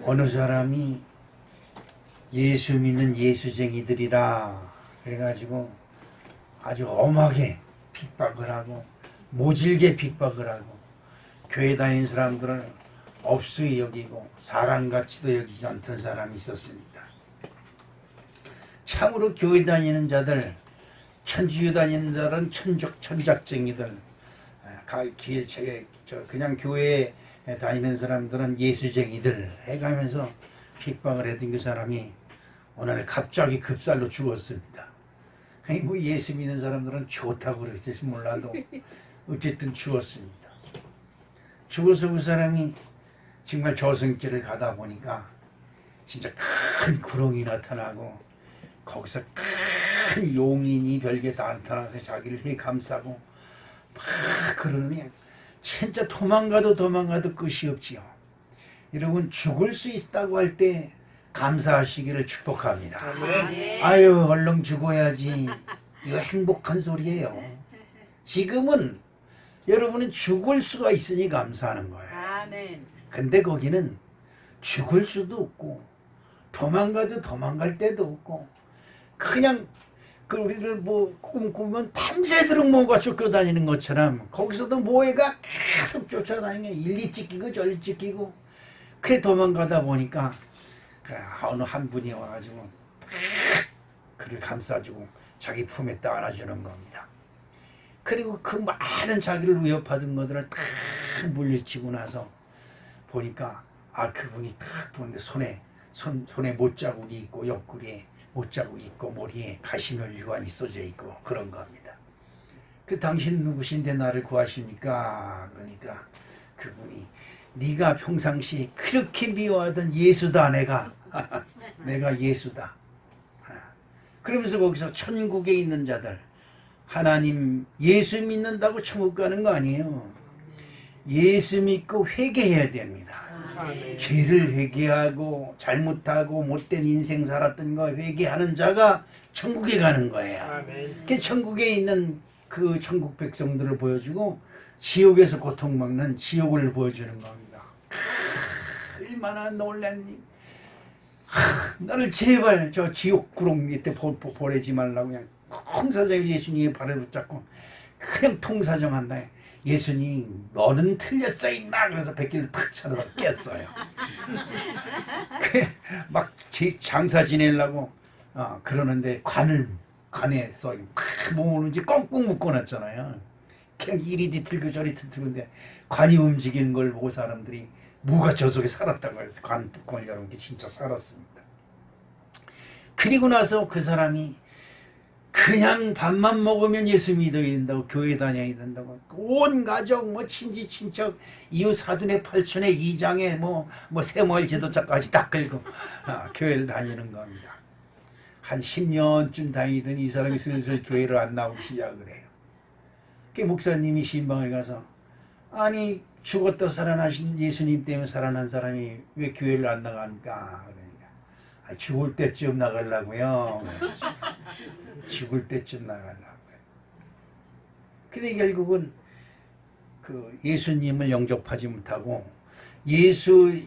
어느 사람이 예수 믿는 예수쟁이들이라 그래가지고 아주 엄하게 핍박을 하고 모질게 핍박을 하고 교회 다니는 사람들을 없이 여기고 사람같이도 여기지 않던 사람이 있었습니다. 참으로 교회 다니는 자들, 천주교 다니는 자들은 천작쟁이들, 그냥 교회에 다니는 사람들은 예수쟁이들 해가면서 핍박을 했던 그 사람이 오늘 갑자기 급살로 죽었습니다. 뭐 예수 믿는 사람들은 좋다고 그랬을지 몰라도 어쨌든 죽었습니다. 죽어서 그 사람이 정말 저승길을 가다 보니까 진짜 큰 구렁이 나타나고 거기서 큰 용인이 별게 다 나타나서 자기를 휘감싸고 막 그러니 진짜 도망가도 끝이 없지요. 여러분 죽을 수 있다고 할 때 감사하시기를 축복합니다. 아유 얼른 죽어야지. 이거 행복한 소리예요. 지금은 여러분은 죽을 수가 있으니 감사하는 거예요. 근데 거기는 죽을 수도 없고 도망가도 도망갈 데도 없고 그냥 그 우리들 뭐 꿈꾸면 밤새도록 뭐가 쫓겨다니는 것처럼 거기서도 모해가 계속 쫓아다니는 일리 찢기고 저리 찢기고 그래 도망가다 보니까 어느 한 분이 와가지고 그를 감싸주고 자기 품에 딱 안아주는 겁니다. 그리고 그 많은 자기를 위협하던 것들을 딱 물리치고 나서 보니까 그분이 딱 보는데 손에 못자국이 있고 옆구리에 못자국이 있고 머리에 가시멸 유관이 써져 있고 그런 겁니다. 당신 누구신데 나를 구하십니까? 그러니까 그분이 네가 평상시 그렇게 미워하던 예수다 내가 내가 예수다. 그러면서 거기서 천국에 있는 자들 하나님 예수 믿는다고 천국 가는 거 아니에요. 예수 믿고 회개해야 됩니다. 죄를 회개하고 잘못하고 못된 인생 살았던 거 회개하는 자가 천국에 가는 거예요. 그 천국에 있는 그 천국 백성들을 보여주고 지옥에서 고통받는 지옥을 보여주는 겁니다. 얼마나 놀랐니? 나를 제발 저 지옥 구렁 밑에 보내지 말라고 그냥 통사정 예수님의 발을 붙잡고 그냥 통사정한다. 예수님 너는 틀렸어 임마. 그래서 백기를 탁 쳐서 깼어요. 막 장사 지내려고 그러는데 관에서 몸을 이제 꽁꽁 묶어놨잖아요. 그냥 이리 뒤틀고 저리 뒤틀는데 관이 움직이는 걸 보고 사람들이 뭐가 저 속에 살았다고 해서 관 뚜껑을 열은 게 진짜 살았습니다. 그리고 나서 그 사람이 그냥 밥만 먹으면 예수 믿어야 된다고 교회 다녀야 된다고 온 가족 뭐 친지 친척 이웃 사돈의 팔촌의 이장에 뭐 새마을 지도자까지 다 끌고 교회를 다니는 겁니다. 한 10년쯤 다니던 이 사람이 슬슬 교회를 안 나오기 시작을 해요. 그 목사님이 신방에 가서 아니 죽었다 살아나신 예수님 때문에 살아난 사람이 왜 교회를 안 나갑니까? 그러니까 죽을 때쯤 나가려고요. 죽을 때쯤 나가려고요. 근데 결국은 그 예수님을 영접하지 못하고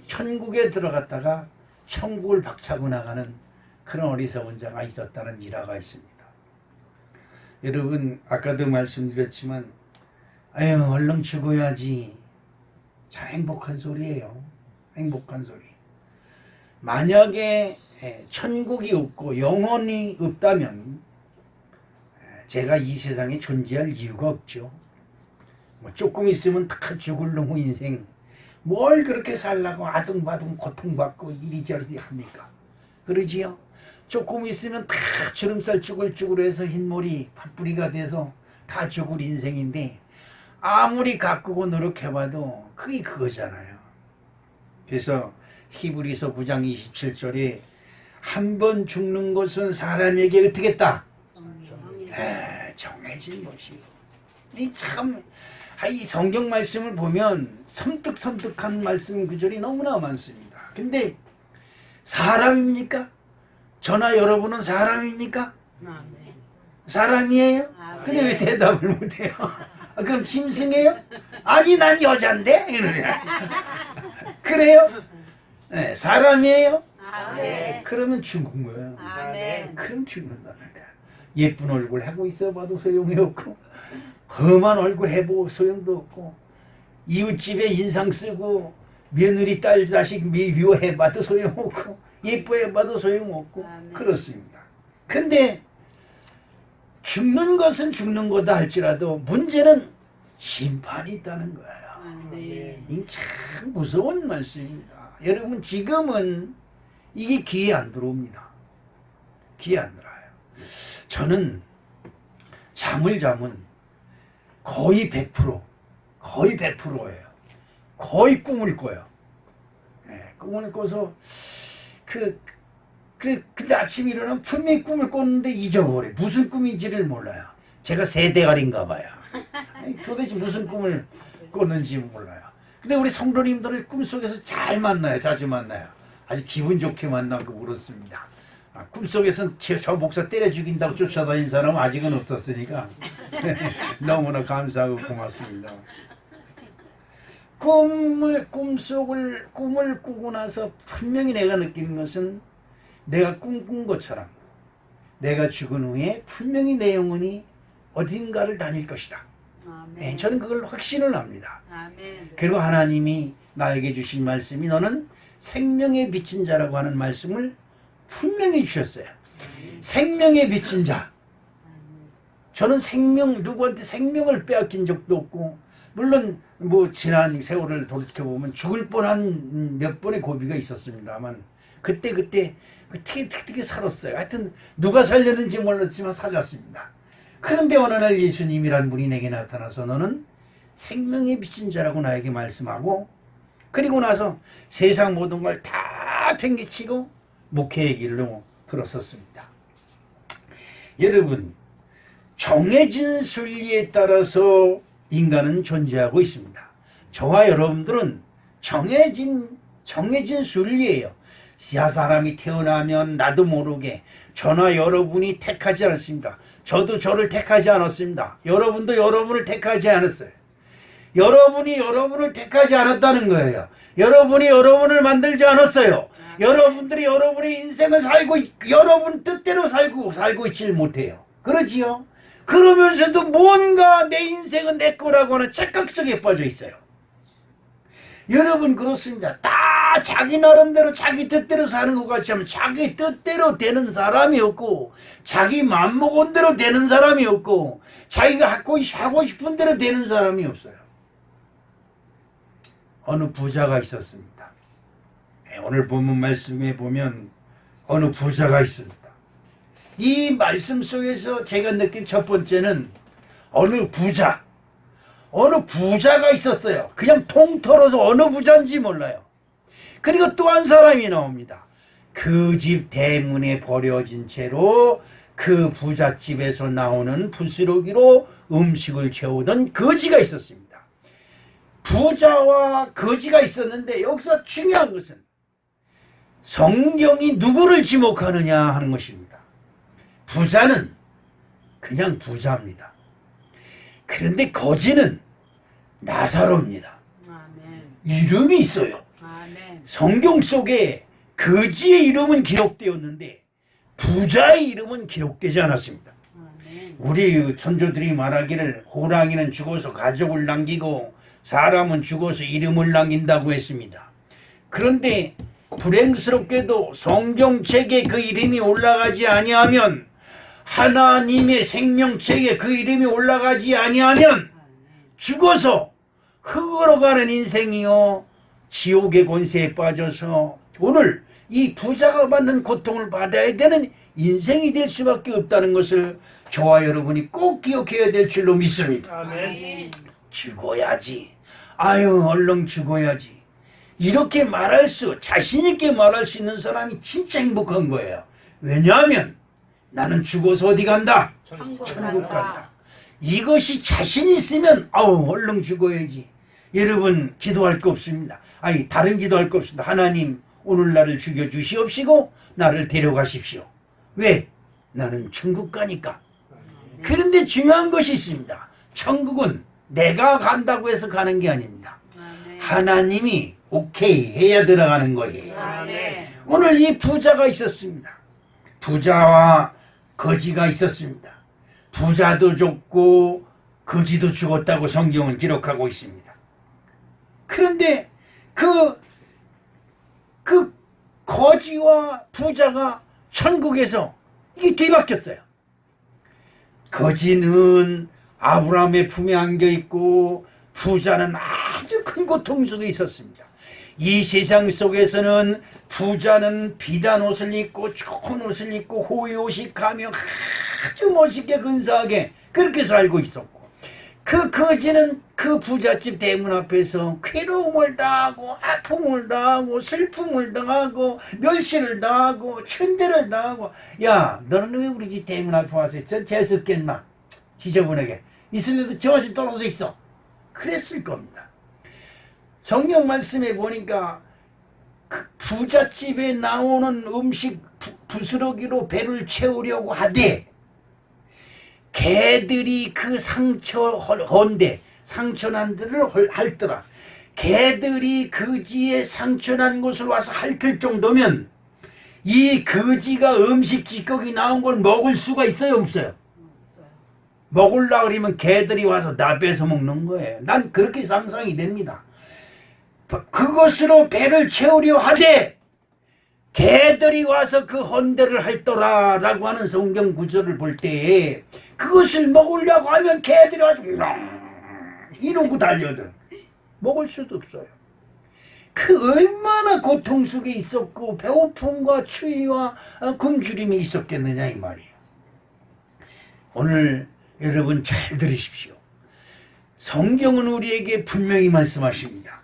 천국에 들어갔다가 천국을 박차고 나가는 그런 어리석은 자가 있었다는 일화가 있습니다. 여러분 아까도 말씀드렸지만 얼른 죽어야지. 참 행복한 소리예요. 행복한 소리. 만약에 천국이 없고 영혼이 없다면 제가 이 세상에 존재할 이유가 없죠. 뭐 조금 있으면 다 죽을 놈의 인생 뭘 그렇게 살라고 아둥바둥 고통받고 이리저리 합니까? 그러지요? 조금 있으면 다 주름살 쭈글쭈글해서 흰머리 팥뿌리가 돼서 다 죽을 인생인데 아무리 가꾸고 노력해봐도 그게 그거잖아요. 그래서 히브리서 9장 27절에 한 번 죽는 것은 사람에게 어떻게 했다? 정해진 것이고. 이 성경 말씀을 보면 섬뜩섬뜩한 말씀 구절이 너무나 많습니다. 근데 사람입니까? 저나 여러분은 사람입니까? 사람이에요? 근데 왜 대답을 못해요? 그럼 짐승이에요? 아니 난 여잔데? 이러냐. 그래요? 네, 사람이에요? 아멘. 그러면 죽은 거예요. 아멘. 그럼 죽는다는 거야. 예쁜 얼굴 하고 있어봐도 소용이 없고, 험한 얼굴 해보고 소용도 없고, 이웃집에 인상 쓰고 며느리 딸 자식 미워해봐도 소용없고, 예뻐해봐도 소용없고. 아멘. 그렇습니다. 근데 죽는 것은 죽는 거다 할지라도 문제는 심판이 있다는 거예요. 아멘. 이 참 무서운 말씀입니다. 여러분, 지금은 이게 귀에 안 들어옵니다. 귀에 안 들어요. 저는 잠을 자면 거의 100%예요. 거의 꿈을 꿔요. 네, 꿈을 꿔서 근데 아침에 일어나면 분명히 꿈을 꿨는데 잊어버려요. 무슨 꿈인지를 몰라요. 제가 세대가리인가 봐요. 아니, 도대체 무슨 꿈을 꿨는지 몰라요. 근데 우리 성도님들을 꿈속에서 잘 만나요. 자주 만나요. 아주 기분 좋게 만나고 그렇습니다. 꿈속에서 저 목사 때려 죽인다고 쫓아다닌 사람은 아직은 없었으니까 너무나 감사하고 고맙습니다. 꿈을 꾸고 나서 분명히 내가 느끼는 것은 내가 꿈꾼 것처럼 내가 죽은 후에 분명히 내 영혼이 어딘가를 다닐 것이다. 네, 저는 그걸 확신을 합니다. 아멘. 그리고 하나님이 나에게 주신 말씀이 너는 생명에 비친 자라고 하는 말씀을 분명히 주셨어요. 생명에 비친 자. 저는 누구한테 생명을 빼앗긴 적도 없고, 물론 뭐 지난 세월을 돌이켜보면 죽을 뻔한 몇 번의 고비가 있었습니다만 그때 어떻게 살았어요. 하여튼 누가 살렸는지 몰랐지만 살렸습니다. 그런데 어느 날 예수님이란 분이 내게 나타나서 너는 생명에 비친 자라고 나에게 말씀하고, 그리고 나서 세상 모든 걸 다 팽개치고 목회의 길로 들었었습니다. 여러분, 정해진 순리에 따라서 인간은 존재하고 있습니다. 저와 여러분들은 정해진 순리예요. 사람이 태어나면 나도 모르게 저나 여러분이 택하지 않았습니다. 저도 저를 택하지 않았습니다. 여러분도 여러분을 택하지 않았어요. 여러분이 여러분을 택하지 않았다는 거예요. 여러분이 여러분을 만들지 않았어요. 여러분들이 여러분의 인생을 여러분 뜻대로 살고 있지 못해요. 그렇지요? 그러면서도 뭔가 내 인생은 내 거라고 하는 착각 속에 빠져 있어요. 여러분, 그렇습니다. 다 자기 나름대로 자기 뜻대로 사는 것 같이 하면 자기 뜻대로 되는 사람이 없고, 자기 맘먹은 대로 되는 사람이 없고, 자기가 하고 싶은 대로 되는 사람이 없어요. 어느 부자가 있었습니다. 오늘 본문 말씀에 보면 어느 부자가 있습니다. 이 말씀 속에서 제가 느낀 첫 번째는 어느 부자가 있었어요. 그냥 통틀어서 어느 부자인지 몰라요. 그리고 또 한 사람이 나옵니다. 그 집 대문에 버려진 채로 그 부잣집에서 나오는 부스러기로 음식을 채우던 거지가 있었습니다. 부자와 거지가 있었는데 여기서 중요한 것은 성경이 누구를 지목하느냐 하는 것입니다. 부자는 그냥 부자입니다. 그런데 거지는 나사로입니다. 아멘. 이름이 있어요. 아멘. 성경 속에 거지의 이름은 기록되었는데 부자의 이름은 기록되지 않았습니다. 아멘. 우리 선조들이 말하기를 호랑이는 죽어서 가족을 남기고 사람은 죽어서 이름을 남긴다고 했습니다. 그런데 불행스럽게도 성경책에 그 이름이 올라가지 아니하면, 하나님의 생명책에 그 이름이 올라가지 아니하면 죽어서 흙으로 가는 인생이요 지옥의 권세에 빠져서 오늘 이 부자가 받는 고통을 받아야 되는 인생이 될 수밖에 없다는 것을 저와 여러분이 꼭 기억해야 될 줄로 믿습니다. 아멘. 죽어야지. 아유, 얼른 죽어야지. 이렇게 자신 있게 말할 수 있는 사람이 진짜 행복한 거예요. 왜냐하면 나는 죽어서 어디 간다? 천국 간다. 이것이 자신 있으면 얼른 죽어야지. 여러분, 기도할 거 없습니다. 다른 기도할 거 없습니다. 하나님, 오늘 나를 죽여주시옵시고 나를 데려가십시오. 왜? 나는 천국 가니까. 그런데 중요한 것이 있습니다. 천국은 내가 간다고 해서 가는 게 아닙니다. 하나님이 오케이 해야 들어가는 거예요. 아멘. 오늘 이 부자가 있었습니다. 부자와 거지가 있었습니다. 부자도 죽고 거지도 죽었다고 성경은 기록하고 있습니다. 그런데 그 거지와 부자가 천국에서 이게 뒤바뀌었어요. 거지는 아브라함의 품에 안겨 있고 부자는 아주 큰 고통 속에 있었습니다. 이 세상 속에서는 부자는 비단 옷을 입고 좋은 옷을 입고 호의호식하며 아주 멋있게 근사하게 그렇게 살고 있었고, 그 거지는 그 부잣집 대문 앞에서 괴로움을 당하고 아픔을 당하고 슬픔을 당하고 멸시를 당하고 천대를 당하고, 야 너는 왜 우리 집 대문 앞에 와서 재수없겠나 지저분하게 있을래도 저 아직 떨어져 있어, 그랬을 겁니다. 성경 말씀에 보니까 그 부잣집에 나오는 음식 부스러기로 배를 채우려고 하되 개들이 그 상처난 데를 핥더라. 개들이 거지의 상처난 곳을 와서 핥을 정도면 이 거지가 음식 찌꺼기 나온 걸 먹을 수가 있어요, 없어요? 먹으려고 그러면 개들이 와서 다 뺏어 먹는 거예요. 난 그렇게 상상이 됩니다. 그것으로 배를 채우려 하되 개들이 와서 그 헌대를 핥더라 라고 하는 성경 구절을 볼 때에 그것을 먹으려고 하면 개들이 와서 이러고 달려들, 먹을 수도 없어요. 그 얼마나 고통 속에 있었고 배고픔과 추위와 굶주림이 있었겠느냐 이 말이에요. 오늘 여러분 잘 들으십시오. 성경은 우리에게 분명히 말씀하십니다.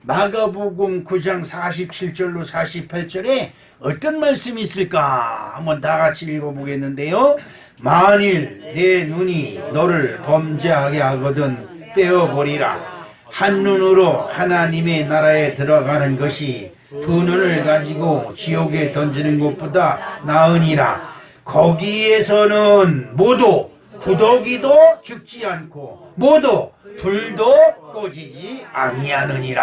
마가복음 9장 47절로 48절에 어떤 말씀이 있을까 한번 다 같이 읽어보겠는데요. 만일 내 눈이 너를 범죄하게 하거든 빼어버리라. 한 눈으로 하나님의 나라에 들어가는 것이 두 눈을 가지고 지옥에 던지는 것보다 나으니라. 거기에서는 모두 구더기도 죽지 않고 모두 불도 꺼지지 아니하느니라.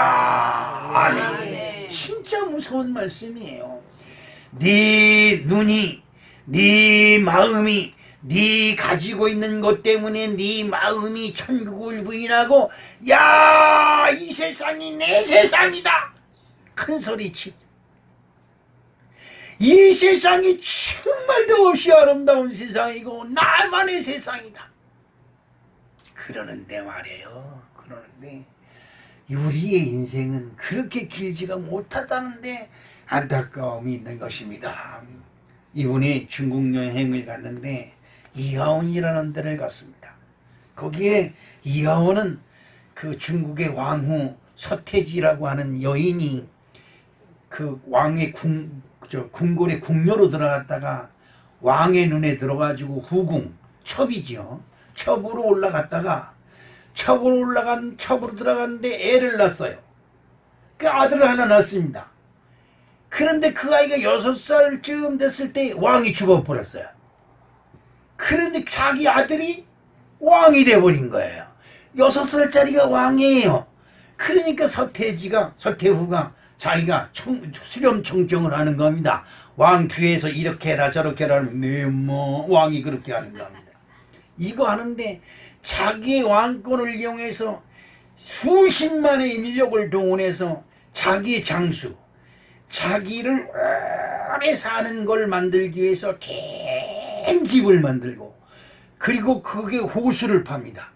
아멘. 진짜 무서운 말씀이에요. 네 눈이, 네 마음이, 네 가지고 있는 것 때문에 네 마음이 천국을 부인하고 야, 이 세상이 내 세상이다 큰 소리 치죠. 이 세상이 정말 더없이 아름다운 세상이고 나만의 세상이다 그러는데 말이에요. 그러는데 우리의 인생은 그렇게 길지가 못하다는데 안타까움이 있는 것입니다. 이분이 중국 여행을 갔는데 이하온이라는 데를 갔습니다. 거기에 이하온은 그 중국의 왕후 서태지라고 하는 여인이 그 왕의 궁궐의 궁녀로 들어갔다가 왕의 눈에 들어가지고 후궁, 첩이지요. 첩으로 올라갔다가 첩으로 들어갔는데 애를 낳았어요. 그 아들을 하나 낳았습니다. 그런데 그 아이가 6살쯤 됐을 때 왕이 죽어버렸어요. 그런데 자기 아들이 왕이 돼버린 거예요. 6살짜리가 왕이에요. 그러니까 서태후가 자기가 수렴 청정을 하는 겁니다. 왕 뒤에서 이렇게 해라 저렇게 해라 네, 왕이 그렇게 하는 겁니다. 이거 하는데 자기의 왕권을 이용해서 수십만의 인력을 동원해서 자기의 장수, 자기를 오래 사는 걸 만들기 위해서 긴 집을 만들고, 그리고 그게 호수를 팝니다.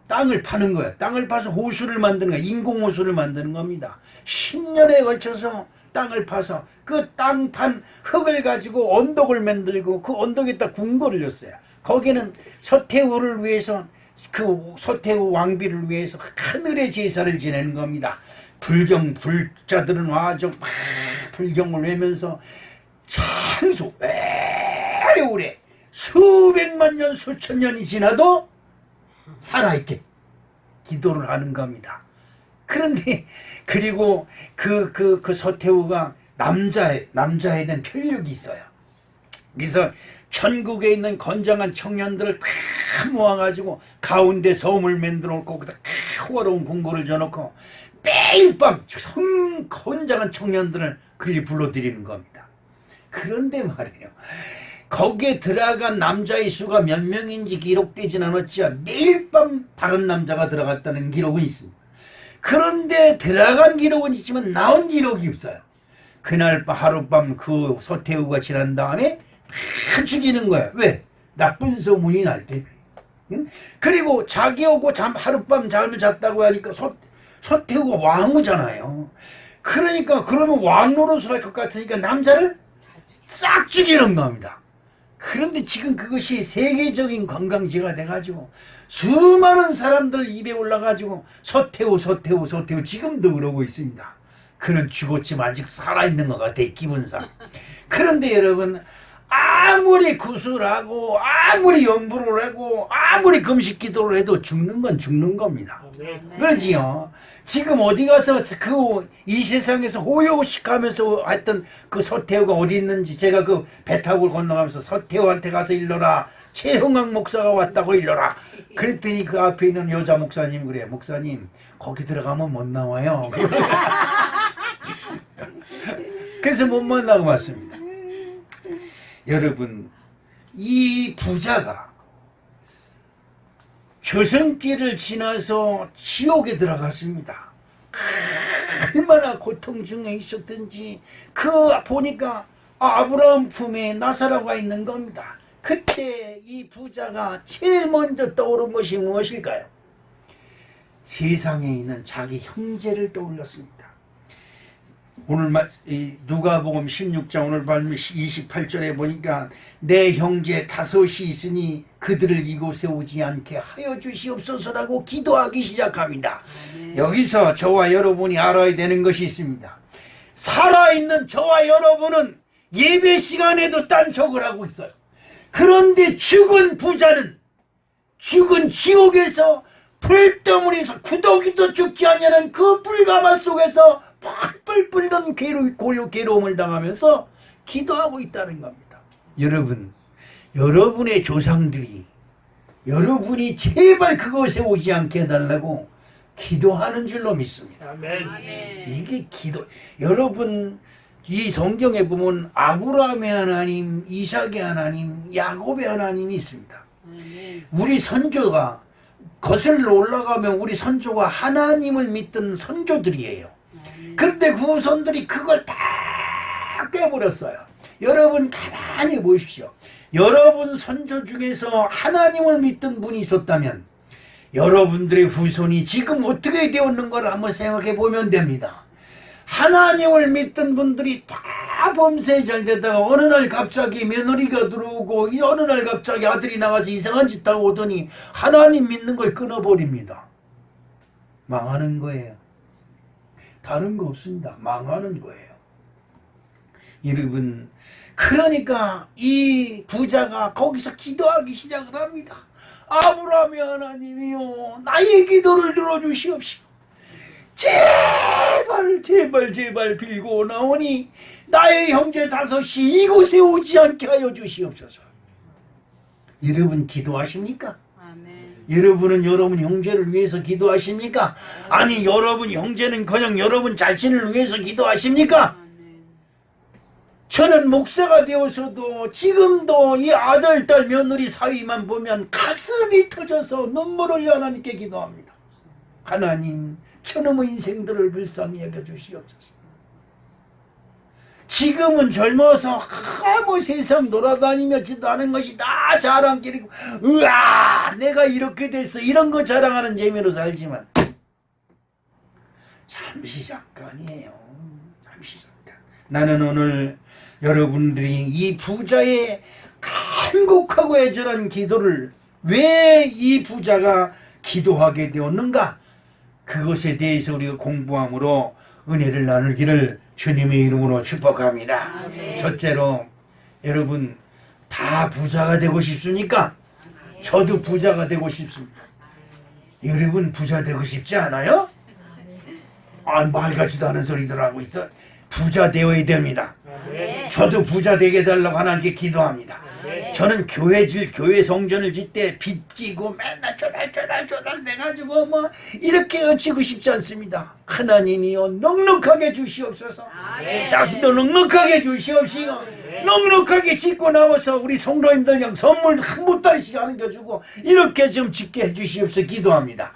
땅을 파는 거야. 땅을 파서 호수를 만드는 거야. 인공호수를 만드는 겁니다. 10년에 걸쳐서 땅을 파서 그 땅 판 흙을 가지고 언덕을 만들고 그 언덕에다 궁궐을 였어요. 거기는 서태후를 위해서, 그 서태후 왕비를 위해서 하늘의 제사를 지내는 겁니다. 불자들은 와서 막 불경을 외면서 장수 오래 수백만 년 수천 년이 지나도 살아있게 기도를 하는 겁니다. 그런데 그리고 그 서태후가 남자에 대한 편력이 있어요. 그래서 천국에 있는 건장한 청년들을 다 모아가지고 가운데 섬을 만들어 놓고 거기다 큰 어려운 궁궐을 줘놓고 매일 밤 혼자간 청년들을 그리 불러들이는 겁니다. 그런데 말이에요, 거기에 들어간 남자의 수가 몇 명인지 기록되진 않았지만 매일 밤 다른 남자가 들어갔다는 기록은 있습니다. 그런데 들어간 기록은 있지만 나온 기록이 없어요. 그날 하룻밤 그 서태후가 지난 다음에 다 죽이는 거야. 왜? 나쁜 소문이 날 때. 응? 그리고 자기 오고 하룻밤 잠을 잤다고 하니까 서태후가 왕후잖아요. 그러니까 그러면 왕노릇을 할 것 같으니까 남자를 싹 죽이는 겁니다. 그런데 지금 그것이 세계적인 관광지가 돼가지고 수많은 사람들 입에 올라가지고 서태후 지금도 그러고 있습니다. 그는 죽었지만 아직 살아있는 것 같아, 기분상. 그런데 여러분, 아무리 구슬하고 아무리 연부를 하고 아무리 금식 기도를 해도 죽는 건 죽는 겁니다. 그러지요. 지금 어디 가서 이 세상에서 호요식하면서 했던 그 서태후가 어디 있는지 제가 그 배 타고 건너가면서 서태후한테 가서 일러라, 최흥학 목사가 왔다고 일러라 그랬더니 그 앞에 있는 여자 목사님 그래, 목사님 거기 들어가면 못 나와요. 그래서 못 만나고 왔습니다. 여러분, 이 부자가 저승길을 지나서 지옥에 들어갔습니다. 얼마나 고통 중에 있었든지 보니까 아브라함 품에 나사로가 있는 겁니다. 그때 이 부자가 제일 먼저 떠오른 것이 무엇일까요? 세상에 있는 자기 형제를 떠올렸습니다. 오늘 누가복음 16장 오늘 말씀 28절에 보니까 내 형제 5이 있으니 그들을 이곳에 오지 않게 하여 주시옵소서라고 기도하기 시작합니다. 여기서 저와 여러분이 알아야 되는 것이 있습니다. 살아있는 저와 여러분은 예배 시간에도 딴속을 하고 있어요. 그런데 죽은 부자는 죽은 지옥에서 불덩어리에서 구더기도 죽지 않냐는 그 불가마 속에서 펄펄 끓는 괴로움을 당하면서 기도하고 있다는 겁니다. 여러분, 여러분의 조상들이 여러분이 제발 그것에 오지 않게 해달라고 기도하는 줄로 믿습니다. 아멘. 이게 기도. 여러분, 이 성경에 보면 아브라함의 하나님, 이삭의 하나님, 야곱의 하나님이 있습니다. 아멘. 우리 선조가 거슬러 올라가면 우리 선조가 하나님을 믿던 선조들이에요. 그런데 그 후손들이 그걸 다 깨버렸어요. 여러분 가만히 보십시오. 여러분 선조 중에서 하나님을 믿던 분이 있었다면 여러분들의 후손이 지금 어떻게 되었는가를 한번 생각해 보면 됩니다. 하나님을 믿던 분들이 다 범사에 잘 되다가 어느 날 갑자기 며느리가 들어오고 어느 날 갑자기 아들이 나가서 이상한 짓 하고 오더니 하나님 믿는 걸 끊어버립니다. 망하는 거예요. 다른 거 없습니다. 망하는 거예요. 여러분, 그러니까 이 부자가 거기서 기도하기 시작을 합니다. 아브라함의 하나님이요, 나의 기도를 들어주시옵시오. 제발 빌고 나오니 나의 형제 5이 이곳에 오지 않게 하여 주시옵소서. 여러분 기도하십니까? 아멘. 여러분은 여러분 형제를 위해서 기도하십니까? 아니 여러분 형제는커녕 여러분 자신을 위해서 기도하십니까? 아멘. 저는 목사가 되어서도 지금도 이 아들, 딸, 며느리 사위만 보면 가슴이 터져서 눈물을 흘려 하나님께 기도합니다. 하나님, 저놈의 인생들을 불쌍히 여겨주시옵소서. 지금은 젊어서 뭐 세상 돌아다니며 지도하는 것이 다 자랑거리고 으아 내가 이렇게 됐어 이런 거 자랑하는 재미로 살지만 잠시 잠깐이에요. 잠시 잠깐. 나는 오늘 여러분들이 이 부자의 간곡하고 애절한 기도를 왜 이 부자가 기도하게 되었는가, 그것에 대해서 우리가 공부함으로 은혜를 나누기를 주님의 이름으로 축복합니다. 아멘. 첫째로 여러분 다 부자가 되고 싶습니까? 저도 부자가 되고 싶습니다. 여러분 부자 되고 싶지 않아요? 아, 말 같지도 않은 소리들 하고 있어. 부자 되어야 됩니다. 저도 부자 되게 해달라고 하나님께 기도합니다. 저는 교회 성전을 짓때 빚지고 맨날 조달조달 내가지고 뭐 이렇게 지고 싶지 않습니다. 하나님이여 넉넉하게 주시옵소서. 딱 넉넉하게 주시옵시고 넉넉하게 짓고 나와서 우리 성도님들 그냥 선물 한 보따리씩 안겨주고 이렇게 좀 짓게 해주시옵소서 기도합니다.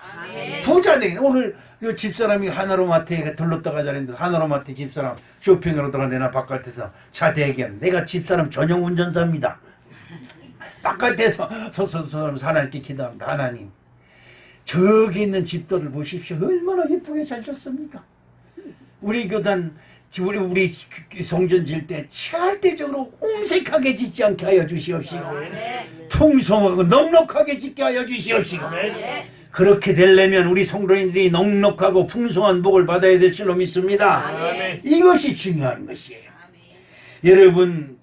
부자 되긴 오늘 요 집사람이 하나로마트에 들렀다가 잘했는데 하나로마트 집사람 쇼핑으로 들어 내나 바깥에서 차 대기하면 내가 집사람 전용 운전사입니다. 바깥에서 서서 하나님께 기도합니다. 하나님 저기 있는 집들을 보십시오. 얼마나 예쁘게 잘 졌습니까? 우리 교단 우리 성전 질 때 절대적으로 옹색하게 짓지 않게 하여 주시옵시고 풍성하고 넉넉하게 짓게 하여 주시옵시고 그렇게 되려면 우리 성도님들이 넉넉하고 풍성한 복을 받아야 될 줄로 믿습니다. 이것이 중요한 것이에요. 여러분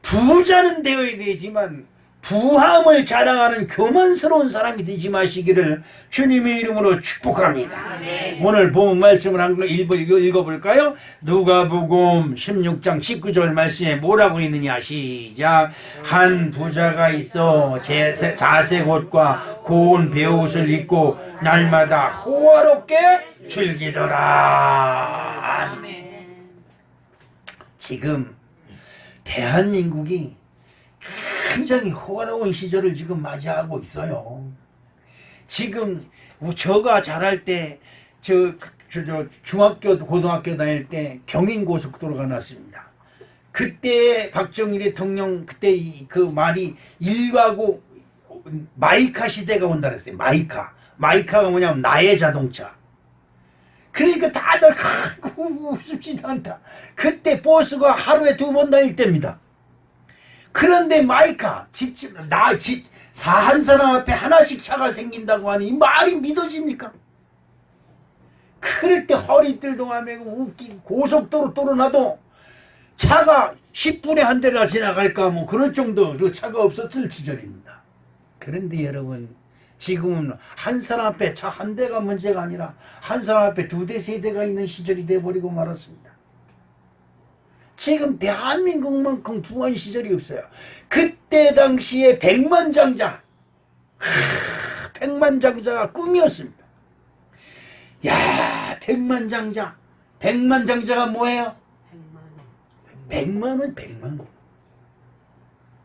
부자는 되어야 되지만 부함을 자랑하는 교만스러운 사람이 되지 마시기를 주님의 이름으로 축복합니다. 오늘 본 말씀을 한 걸 읽어볼까요? 누가복음 16장 19절 말씀에 뭐라고 있느냐 시작. 한 부자가 있어 자색 옷과 고운 베옷을 입고 날마다 호화롭게 즐기더라. 지금 대한민국이 굉장히 호화로운 시절을 지금 맞이하고 있어요. 지금 저가 자랄 때 중학교 고등학교 다닐 때 경인고속도로가 났습니다. 그때 박정희 대통령 그때 그 말이 일가구 마이카 시대가 온다 그랬어요. 마이카가 뭐냐면 나의 자동차. 그러니까 다들 우습지도 않다. 그때 버스가 하루에 2번 다닐 때입니다. 그런데 마이카 한 사람 앞에 하나씩 차가 생긴다고 하니 이 말이 믿어집니까? 그럴 때 허리들 동하매고 웃기고 고속도로 뚫어놔도 차가 10분에 한 대가 지나갈까 뭐 그럴 정도로 차가 없었을 시절입니다. 그런데 여러분 지금은 한 사람 앞에 차 한 대가 문제가 아니라 한 사람 앞에 2대 3대가 있는 시절이 돼버리고 말았습니다. 지금 대한민국만큼 부한 시절이 없어요. 그때 당시에 백만장자가 꿈이었습니다. 야, 백만장자가 뭐예요? 100만 원.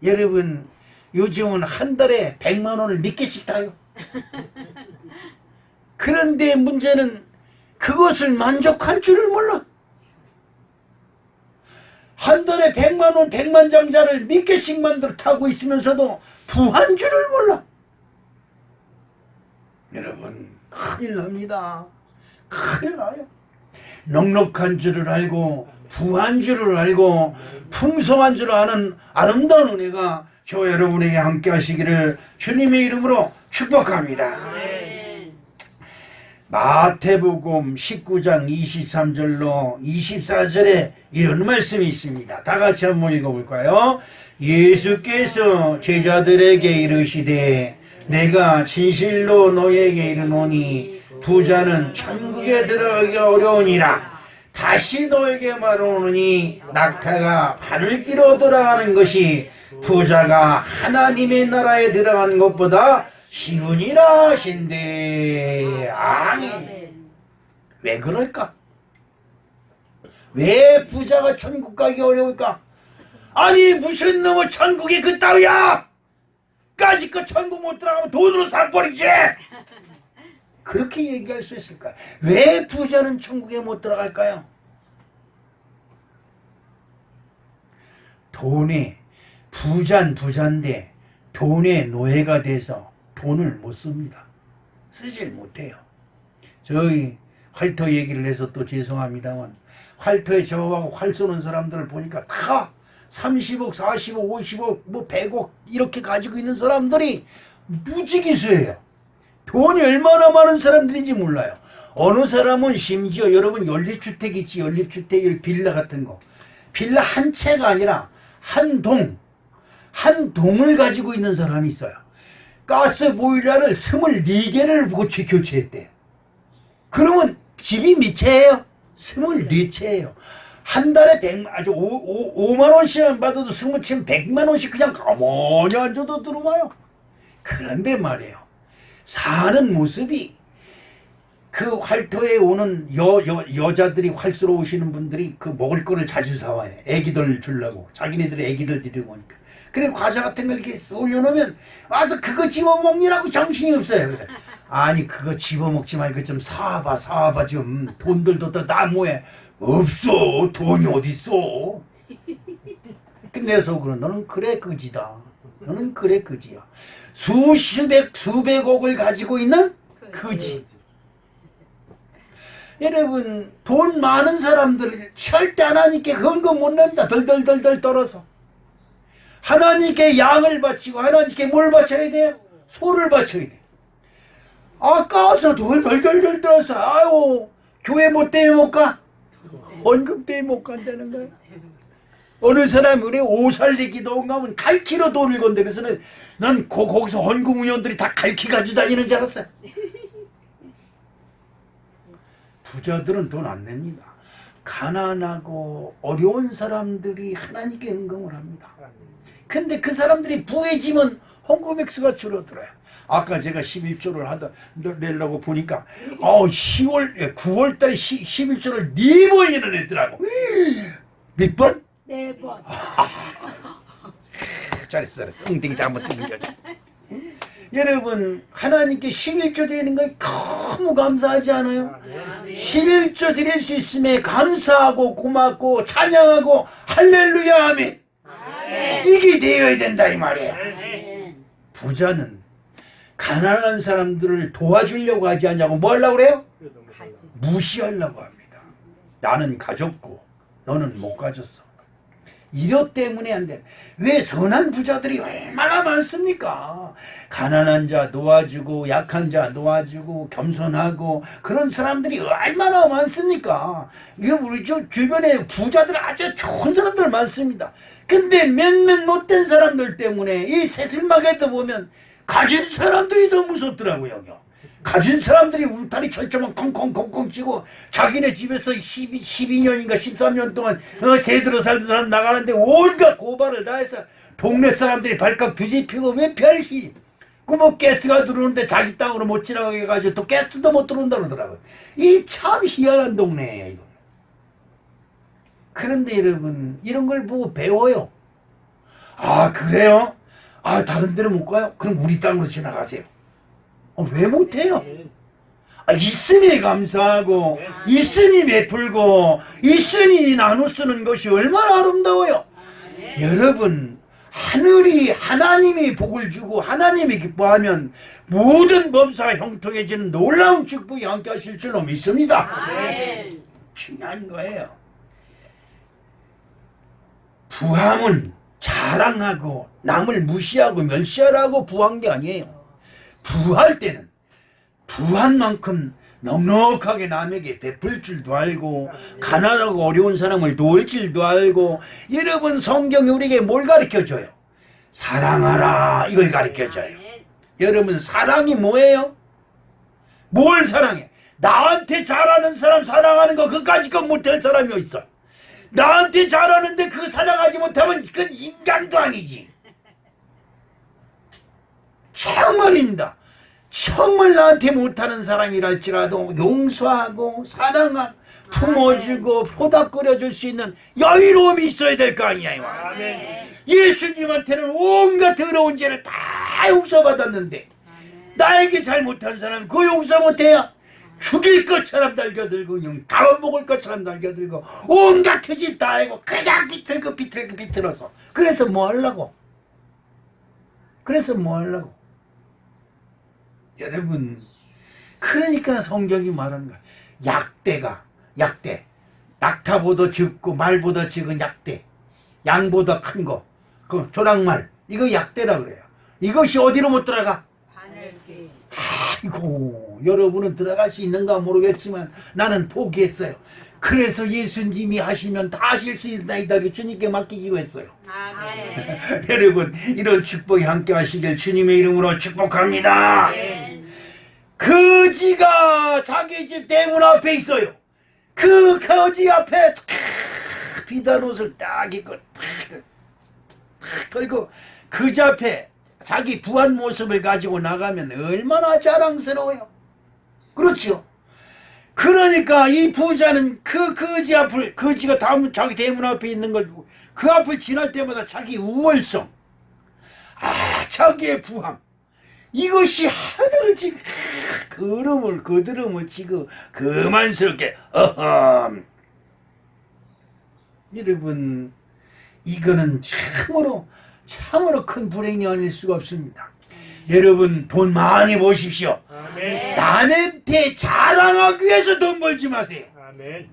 여러분 요즘은 한 달에 100만 원을 몇 개씩 타요. 그런데 문제는 그것을 만족할 줄을 몰라. 한 달에 100만 원, 100만장자를 몇 개씩 만들어 타고 있으면서도 부한 줄을 몰라. 여러분 큰일 납니다. 큰일 나요. 넉넉한 줄을 알고 부한 줄을 알고 풍성한 줄을 아는 아름다운 은혜가 저 여러분에게 함께 하시기를 주님의 이름으로 축복합니다. 마태복음 19장 23절로 24절에 이런 말씀이 있습니다. 다 같이 한번 읽어볼까요? 예수께서 제자들에게 이르시되 내가 진실로 너희에게 이르노니 부자는 천국에 들어가기 어려우니라. 다시 너에게 말하노니 낙타가 바늘기로 돌아가는 것이 부자가 하나님의 나라에 들어가는 것보다 쉬우니라 하신대. 아멘. 왜 그럴까? 왜 부자가 천국 가기 어려울까? 아니 무슨 놈의 천국이 그따위야? 까짓거 천국 못 들어가면 돈으로 살버리지. 그렇게 얘기할 수 있을까요? 왜 부자는 천국에 못 들어갈까요? 부자인데 돈의 노예가 돼서 돈을 못 씁니다. 쓰질 못해요. 저희 활터 얘기를 해서 또 죄송합니다만 활터에 저하고 활 쏘는 사람들을 보니까 다 30억, 40억, 50억, 뭐 100억 이렇게 가지고 있는 사람들이 무지기수예요. 돈이 얼마나 많은 사람들인지 몰라요. 어느 사람은 심지어 여러분 연립주택 있지, 연립주택 빌라 같은 거. 빌라 한 채가 아니라 한 동을 가지고 있는 사람이 있어요. 가스 보일러를 24개를 교체했대요. 그러면 집이 몇 채예요? 24채예요. 한 달에 5만 원씩만 받아도 스무치면 100만 원씩 그냥 가만히 앉아도 들어와요. 그런데 말이에요. 사는 모습이 그 활터에 오는 여자들이 활쏘러 오시는 분들이 그 먹을 거를 자주 사와요. 애기들 주려고. 자기네들이 애기들 데리고 오니까. 그래 과자 같은 걸 이렇게 올려놓으면 와서 그거 집어먹느라고 정신이 없어요. 그래서 아니 그거 집어먹지 말고 좀 사와봐 좀. 돈들도 다 뭐해. 없어. 돈이 어딨어. 내 속으로 너는 그래 그지다. 너는 그래 그지야. 수백억을 가지고 있는 그지. 여러분 돈 많은 사람들 절대 하나님께 헌금 못 낸다. 덜덜덜덜 떨어서 하나님께 양을 바치고 하나님께 뭘 바쳐야 돼요? 소를 바쳐야 돼. 아까워서 덜덜덜 떨어서 아유 교회 뭐 때문에 못 가? 헌금 때문에 못 간다는 거야. 어느 사람이 우리 오살리기도 가면 갈키로 돈을 건데 그래서 난 거기서 헌금 위원들이 다 갈키 가지고 다니는 줄 알았어. 부자들은 돈 안 냅니다. 가난하고 어려운 사람들이 하나님께 헌금을 합니다. 근데 그 사람들이 부해지면 헌금 액수가 줄어들어요. 아까 제가 11조를 내려고 보니까 9월 달에 11조를 4번이나 냈더라고. 몇 번? 4번. 잘했어. 엉덩이 다 한번 뜯겨줘. 여러분 하나님께 11조 드리는 거 너무 감사하지 않아요? 11조 드릴 수 있음에 감사하고 고맙고 찬양하고 할렐루야 아멘. 이게 되어야 된다 이 말이에요. 부자는 가난한 사람들을 도와주려고 하지 않냐고 뭐 하려고 그래요? 무시하려고 합니다. 나는 가졌고 너는 못 가졌어. 이것 때문에 안 돼. 왜 선한 부자들이 얼마나 많습니까? 가난한 자 도와주고 약한 자 도와주고 겸손하고 그런 사람들이 얼마나 많습니까? 이거 우리 주변에 부자들 아주 좋은 사람들 많습니다. 근데 몇몇 못된 사람들 때문에 이 새슬마게도 보면 가진 사람들이 더 무섭더라고요. 가진 사람들이 울타리 철조망 콩콩콩콩 치고 자기네 집에서 12년인가 13년 동안 새들어 살던 사람 나가는데 온갖 고발을 다 해서 동네 사람들이 발칵 뒤집히고 왜 별시 뭐 가스가 들어오는데 자기 땅으로 못 지나가게 해가지고 또 가스도 못 들어온다 그러더라고요. 이 참 희한한 동네예요. 이거. 그런데 여러분 이런 걸 보고 배워요. 아 그래요? 아 다른 데로 못 가요? 그럼 우리 땅으로 지나가세요. 왜 못해요? 있으니 감사하고 있으니 베풀고 있으니 나눠 쓰는 것이 얼마나 아름다워요. 여러분 하늘이 하나님이 복을 주고 하나님이 기뻐하면 모든 범사가 형통해지는 놀라운 축복이 함께 하실 줄로 믿습니다. 중요한 거예요. 부함은 자랑하고 남을 무시하고 멸시하라고 부한 게 아니에요. 부할 때는 부한 만큼 넉넉하게 남에게 베풀 줄도 알고 가난하고 어려운 사람을 도울 줄도 알고. 여러분 성경이 우리에게 뭘 가르쳐줘요? 사랑하라 이걸 가르쳐줘요. 여러분 사랑이 뭐예요? 뭘 사랑해? 나한테 잘하는 사람 사랑하는 거 그까짓 건 못할 사람이 어딨어? 나한테 잘하는데 그 사랑하지 못하면 그건 인간도 아니지. 정말입니다. 정말 나한테 못하는 사람이랄지라도 용서하고 사랑하고 품어주고 포닥거려줄 수 있는 여유로움이 있어야 될 거 아니야. 예수님한테는 온갖 더러운 죄를 다 용서받았는데 나에게 잘못한 사람 그 용서 못해요? 죽일 것처럼 달겨들고 잡아먹을 것처럼 달겨들고 온갖 트집 다 하고 그냥 비틀어서 그래서 뭐 하려고? 여러분 그러니까 성경이 말하는 거야. 약대 낙타보다 적고 말보다 적은 약대 양보다 큰 거 그 조랑말 이거 약대라 그래요. 이것이 어디로 못 들어가? 하늘길. 아이고 여러분은 들어갈 수 있는가 모르겠지만 나는 포기했어요. 그래서 예수님이 하시면 다 하실 수 있나이다 주님께 맡기기로 했어요. 아멘. 여러분 이런 축복이 함께 하시길 주님의 이름으로 축복합니다. 거지가 자기 집 대문 앞에 있어요. 그 거지 앞에 비단 옷을 딱 입고 딱 들고 그저 앞에 자기 부한 모습을 가지고 나가면 얼마나 자랑스러워요. 그렇죠. 그러니까 이 부자는 그 거지 앞을, 거지가 다음 자기 대문 앞에 있는 걸 보고 그 앞을 지날 때마다 자기 우월성, 자기의 부함, 이것이 하늘을 치고 걸음을 거드름을 치고 그만스럽게 여러분, 이거는 참으로 큰 불행이 아닐 수가 없습니다. 여러분, 돈 많이 버십시오. 아멘. 남한테 자랑하기 위해서 돈 벌지 마세요. 아멘.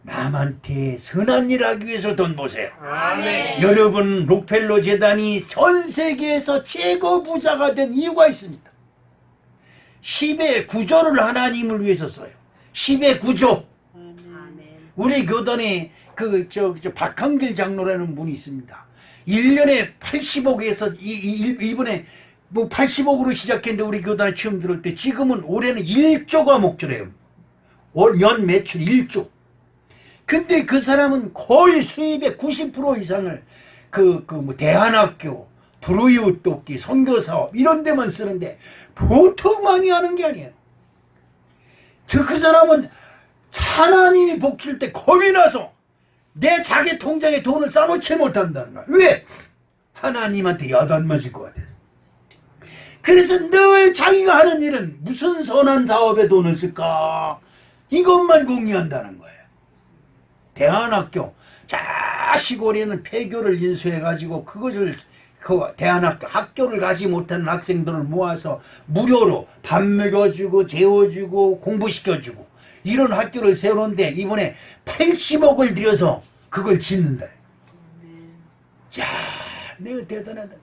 남한테 선한 일 하기 위해서 돈 버세요. 아멘. 여러분, 록펠러 재단이 전 세계에서 최고 부자가 된 이유가 있습니다. 10의 구조를 하나님을 위해서 써요. 10의 구조. 우리 교단에 박한길 장로라는 분이 있습니다. 1년에 80억에서 이번에 뭐 80억으로 시작했는데 우리 교단에 처음 들을 때 지금은 올해는 1조가 목표래요. 연 매출 1조. 근데 그 사람은 거의 수입의 90% 이상을 뭐 대안학교, 불우이웃 돕기, 선교사업 이런 데만 쓰는데 보통 많이 하는 게 아니에요. 그 사람은 하나님이 복 줄 때 겁이 나서 내 자기 통장에 돈을 싸놓지 못한다는 거야. 왜? 하나님한테 야단 맞을 것 같아서. 그래서 늘 자기가 하는 일은 무슨 선한 사업에 돈을 쓸까? 이것만 궁리한다는 거예요. 대안학교, 시골에는 폐교를 인수해가지고 그것을 대안학교, 학교를 가지 못하는 학생들을 모아서 무료로 밥 먹여주고 재워주고 공부시켜주고 이런 학교를 세우는데 이번에 80억을 들여서 그걸 짓는다. 야, 내가 대단하다.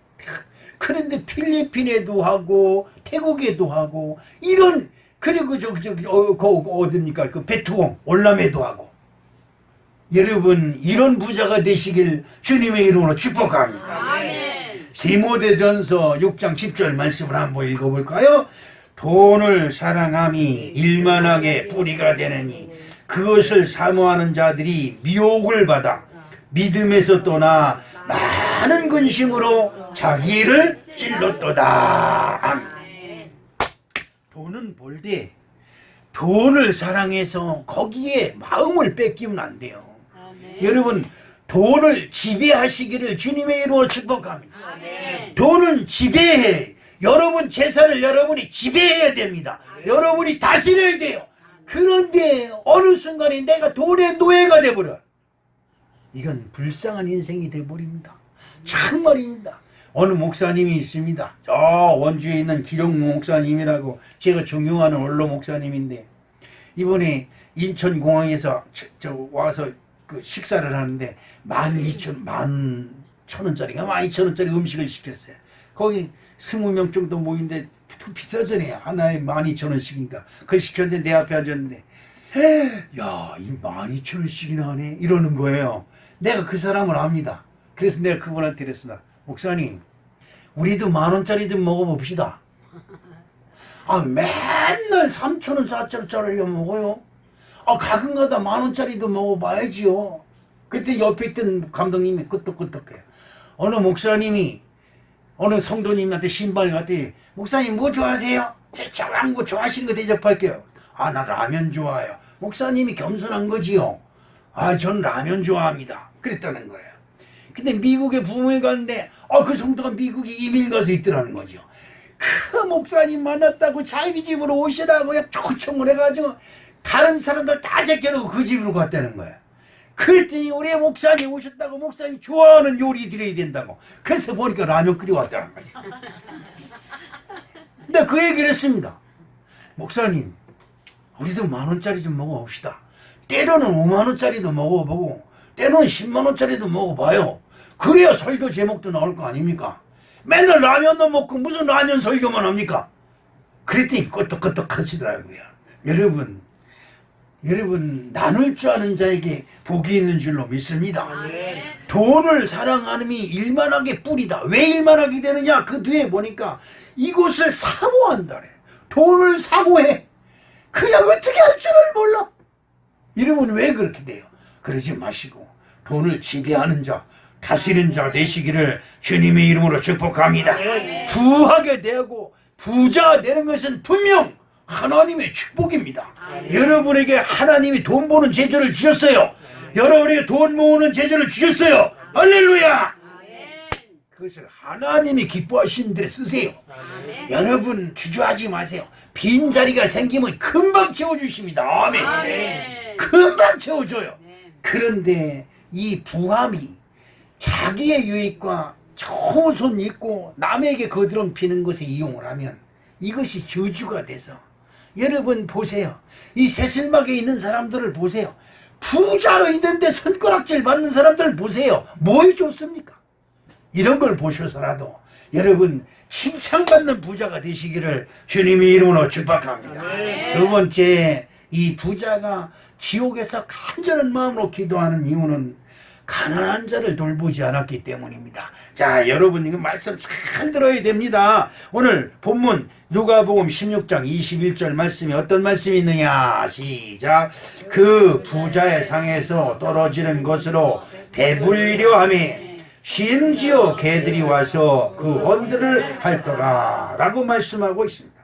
그런데 필리핀에도 하고 태국에도 하고 이런, 그리고 어딥니까, 그 베트남 월남에도 하고. 여러분, 이런 부자가 되시길 주님의 이름으로 축복합니다. 디모데전서 6장 10절 말씀을 한번 읽어볼까요? 돈을 사랑함이 일만하게 뿌리가 되느니 그것을 사모하는 자들이 미혹을 받아 믿음에서 떠나 많은 근심으로 자기를 찔렀도다. 돈은 벌 때 돈을 사랑해서 거기에 마음을 뺏기면 안 돼요. 여러분, 돈을 지배하시기를 주님의 이름으로 축복합니다. 돈은 지배해. 여러분 재산을 여러분이 지배해야 됩니다. 여러분이 다스려야 돼요. 그런데 어느 순간에 내가 돈의 노예가 돼버려. 이건 불쌍한 인생이 돼버립니다. 정말입니다. 어느 목사님이 있습니다. 저 원주에 있는 기룡 목사님이라고 제가 존경하는 원로 목사님인데 이번에 인천공항에서 와서 그 식사를 하는데 11,000원짜리가 12,000원짜리 음식을 시켰어요. 거기 20명 정도 모인데 비싸잖아요. 하나에 12,000원씩인가. 그걸 시켰는데 내 앞에 앉았는데 야, 이 12,000원씩이나 하네 이러는 거예요. 내가 그 사람을 압니다. 그래서 내가 그분한테 이랬습니다. 목사님, 우리도 10,000원짜리 좀 먹어봅시다. 맨날 3,000원 4,000원짜리 먹어요. 가끔가다 10,000원짜리도 먹어봐야지요. 그때 옆에 있던 감독님이 끄떡끄떡해요. 어느 목사님이 어느 성도님한테 신발 갖대, 목사님 뭐 좋아하세요? 제가 뭐 좋아하시는 거 대접할게요. 나 라면 좋아해요. 목사님이 겸손한 거지요. 전 라면 좋아합니다. 그랬다는 거예요. 근데 미국에 부흥회 갔는데 그 성도가 미국에 이민 가서 있더라는 거죠. 그 목사님 만났다고 자기 집으로 오시라고 초청을 해가지고 다른 사람들 다 제껴놓고 그 집으로 갔다는 거예요. 그랬더니 우리 목사님 오셨다고 목사님 좋아하는 요리 드려야 된다고. 그래서 보니까 라면 끓여왔다는 거죠. 근데 그 얘기를 했습니다. 목사님, 우리도 10,000원짜리 좀 먹어봅시다. 때로는 50,000원짜리도 먹어보고 때로는 100,000원짜리도 먹어봐요. 그래야 설교 제목도 나올 거 아닙니까? 맨날 라면도 먹고 무슨 라면 설교만 합니까? 그랬더니 끄떡끄떡 하시더라고요. 여러분, 나눌 줄 아는 자에게 복이 있는 줄로 믿습니다. 돈을 사랑하는 이 일만하게 뿌리다. 왜 일만하게 되느냐? 그 뒤에 보니까 이곳을 사모한다래. 돈을 사모해. 그냥 어떻게 할 줄을 몰라. 여러분, 왜 그렇게 돼요? 그러지 마시고 돈을 지배하는 자, 다스리는 자 되시기를 주님의 이름으로 축복합니다. 부하게 되고 부자가 되는 것은 분명 하나님의 축복입니다. 여러분에게 하나님이 돈 버는 재주를 주셨어요. 여러분에게 돈 모으는 재주를 주셨어요. 할렐루야. 그것을 하나님이 기뻐하시는 데 쓰세요. 여러분 주저하지 마세요. 빈자리가 생기면 금방 채워주십니다. 아멘. 금방 채워줘요. 그런데 이 부함이 자기의 유익과 좋은 손 있고 남에게 거드름 피는 것에 이용을 하면 이것이 저주가 돼서, 여러분 보세요. 이 새슬막에 있는 사람들을 보세요. 부자로 있는데 손가락질 받는 사람들 보세요. 뭐에 좋습니까? 이런 걸 보셔서라도 여러분 칭찬받는 부자가 되시기를 주님의 이름으로 축복합니다. 두 번째, 이 부자가 지옥에서 간절한 마음으로 기도하는 이유는 가난한 자를 돌보지 않았기 때문입니다. 자, 여러분 이거 말씀 잘 들어야 됩니다. 오늘 본문 누가복음 16장 21절 말씀이 어떤 말씀이 있느냐? 시작. 그 부자의 상에서 떨어지는 것으로 배불리려 하며 심지어 개들이 와서 그 헌들을 핥더라 라고 말씀하고 있습니다.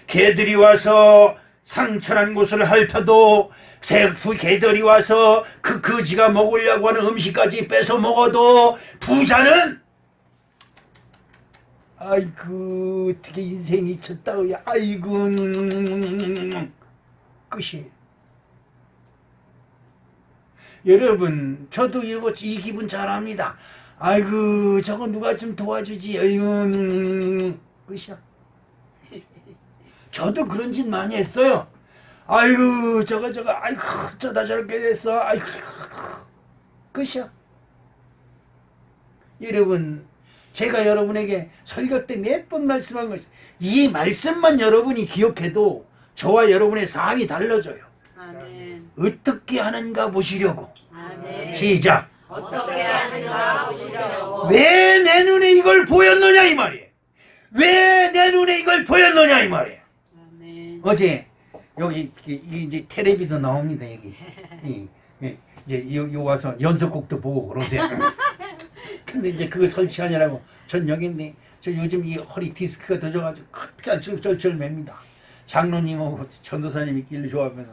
개들이 와서 상처난 곳을 핥아도, 개들이 와서 그 거지가 먹으려고 하는 음식까지 뺏어 먹어도 부자는 아이고 어떻게 인생이 쳤다우야, 아이고 끝이에요. 여러분 저도 이 기분 잘 압니다. 아이고 저거 누가 좀 도와주지, 아이고 끝이야. 저도 그런 짓 많이 했어요. 아이고 저거 아이고 저다 저렇게 됐어, 아이고 끝이야. 여러분 제가 여러분에게 설교 때 몇 번 말씀한 거 있어요. 이 말씀만 여러분이 기억해도 저와 여러분의 삶이 달라져요. 아멘. 어떻게 하는가 보시려고. 아멘. 시작. 어떻게 하는가 보시려고. 왜 내 눈에 이걸 보였느냐 이 말이에요. 왜 내 눈에 이걸 보였느냐 이 말이에요. 아멘. 어제 여기 이제 텔레비도 나옵니다. 여기 이제 여기 와서 연속곡도 보고 그러세요. 근데 이제 그거 설치하느라고 전 여기 있는데 저 요즘 이 허리 디스크가 터져가지고 그냥 쩔쩔맵니다. 장로님하고 전도사님이 길을 좋아하면서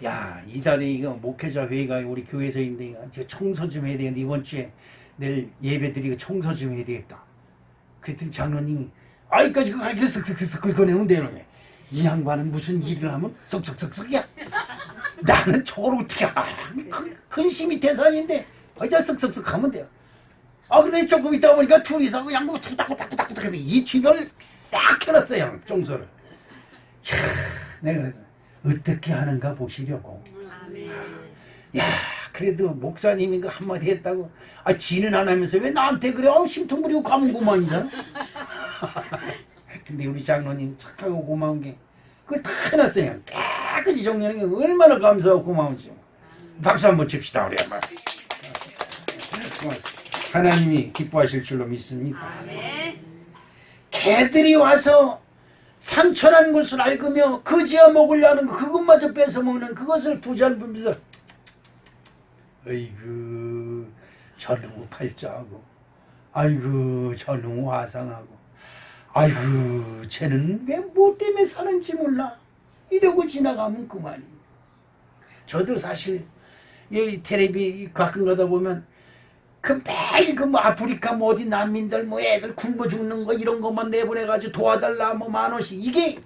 야 이달에 이거 목회자 회의가 우리 교회에서 있는데 이거 청소 좀 해야 되겠는데 이번 주에 내일 예배 드리고 청소 좀 해야 되겠다. 그랬더니 장로님이 아이까지 그거 가기로 쓱쓱쓱쓱 긁어내는데 이러네. 이 양반은 무슨 일을 하면 쓱쓱쓱쓱이야. 나는 저걸 어떻게 알아. 근심이 대산인데 어제 쓱쓱쓱 하면 돼요. 근데 조금 있다 보니까 둘이서 양복 탁탁탁탁탁 했는데 이 주변을 싹 해놨어요. 청소를. 내가 그래서 어떻게 하는가 보시려고. 아멘. 야 그래도 목사님이 그 한마디 했다고 지는 안 하면서 왜 나한테 그래. 심통 부리고 가면 고만이잖아. 근데 우리 장로님 착하고 고마운 게 그걸 다 해놨어요. 깨끗이 정리하는 게 얼마나 감사하고 고마운지. 박수 한번 칩시다 우리 한번. 하나님이 기뻐하실 줄로 믿습니다. 아멘. 개들이 와서 상처난 것을 앓으며 거지와 먹으려는 거 그것마저 뺏어먹는 그것을 부자는 보면서 아이고 저놈의 팔자하고 아이고 저놈의 화상하고 아이고 쟤는 왜 뭐 때문에 사는지 몰라 이러고 지나가면 그만입니다. 저도 사실 이 텔레비 가끔 가다 보면 그 매일 그 뭐 아프리카 뭐 어디 난민들 뭐 애들 굶어 죽는 거 이런 것만 내보내가지고 도와달라 뭐 10,000원씩 이게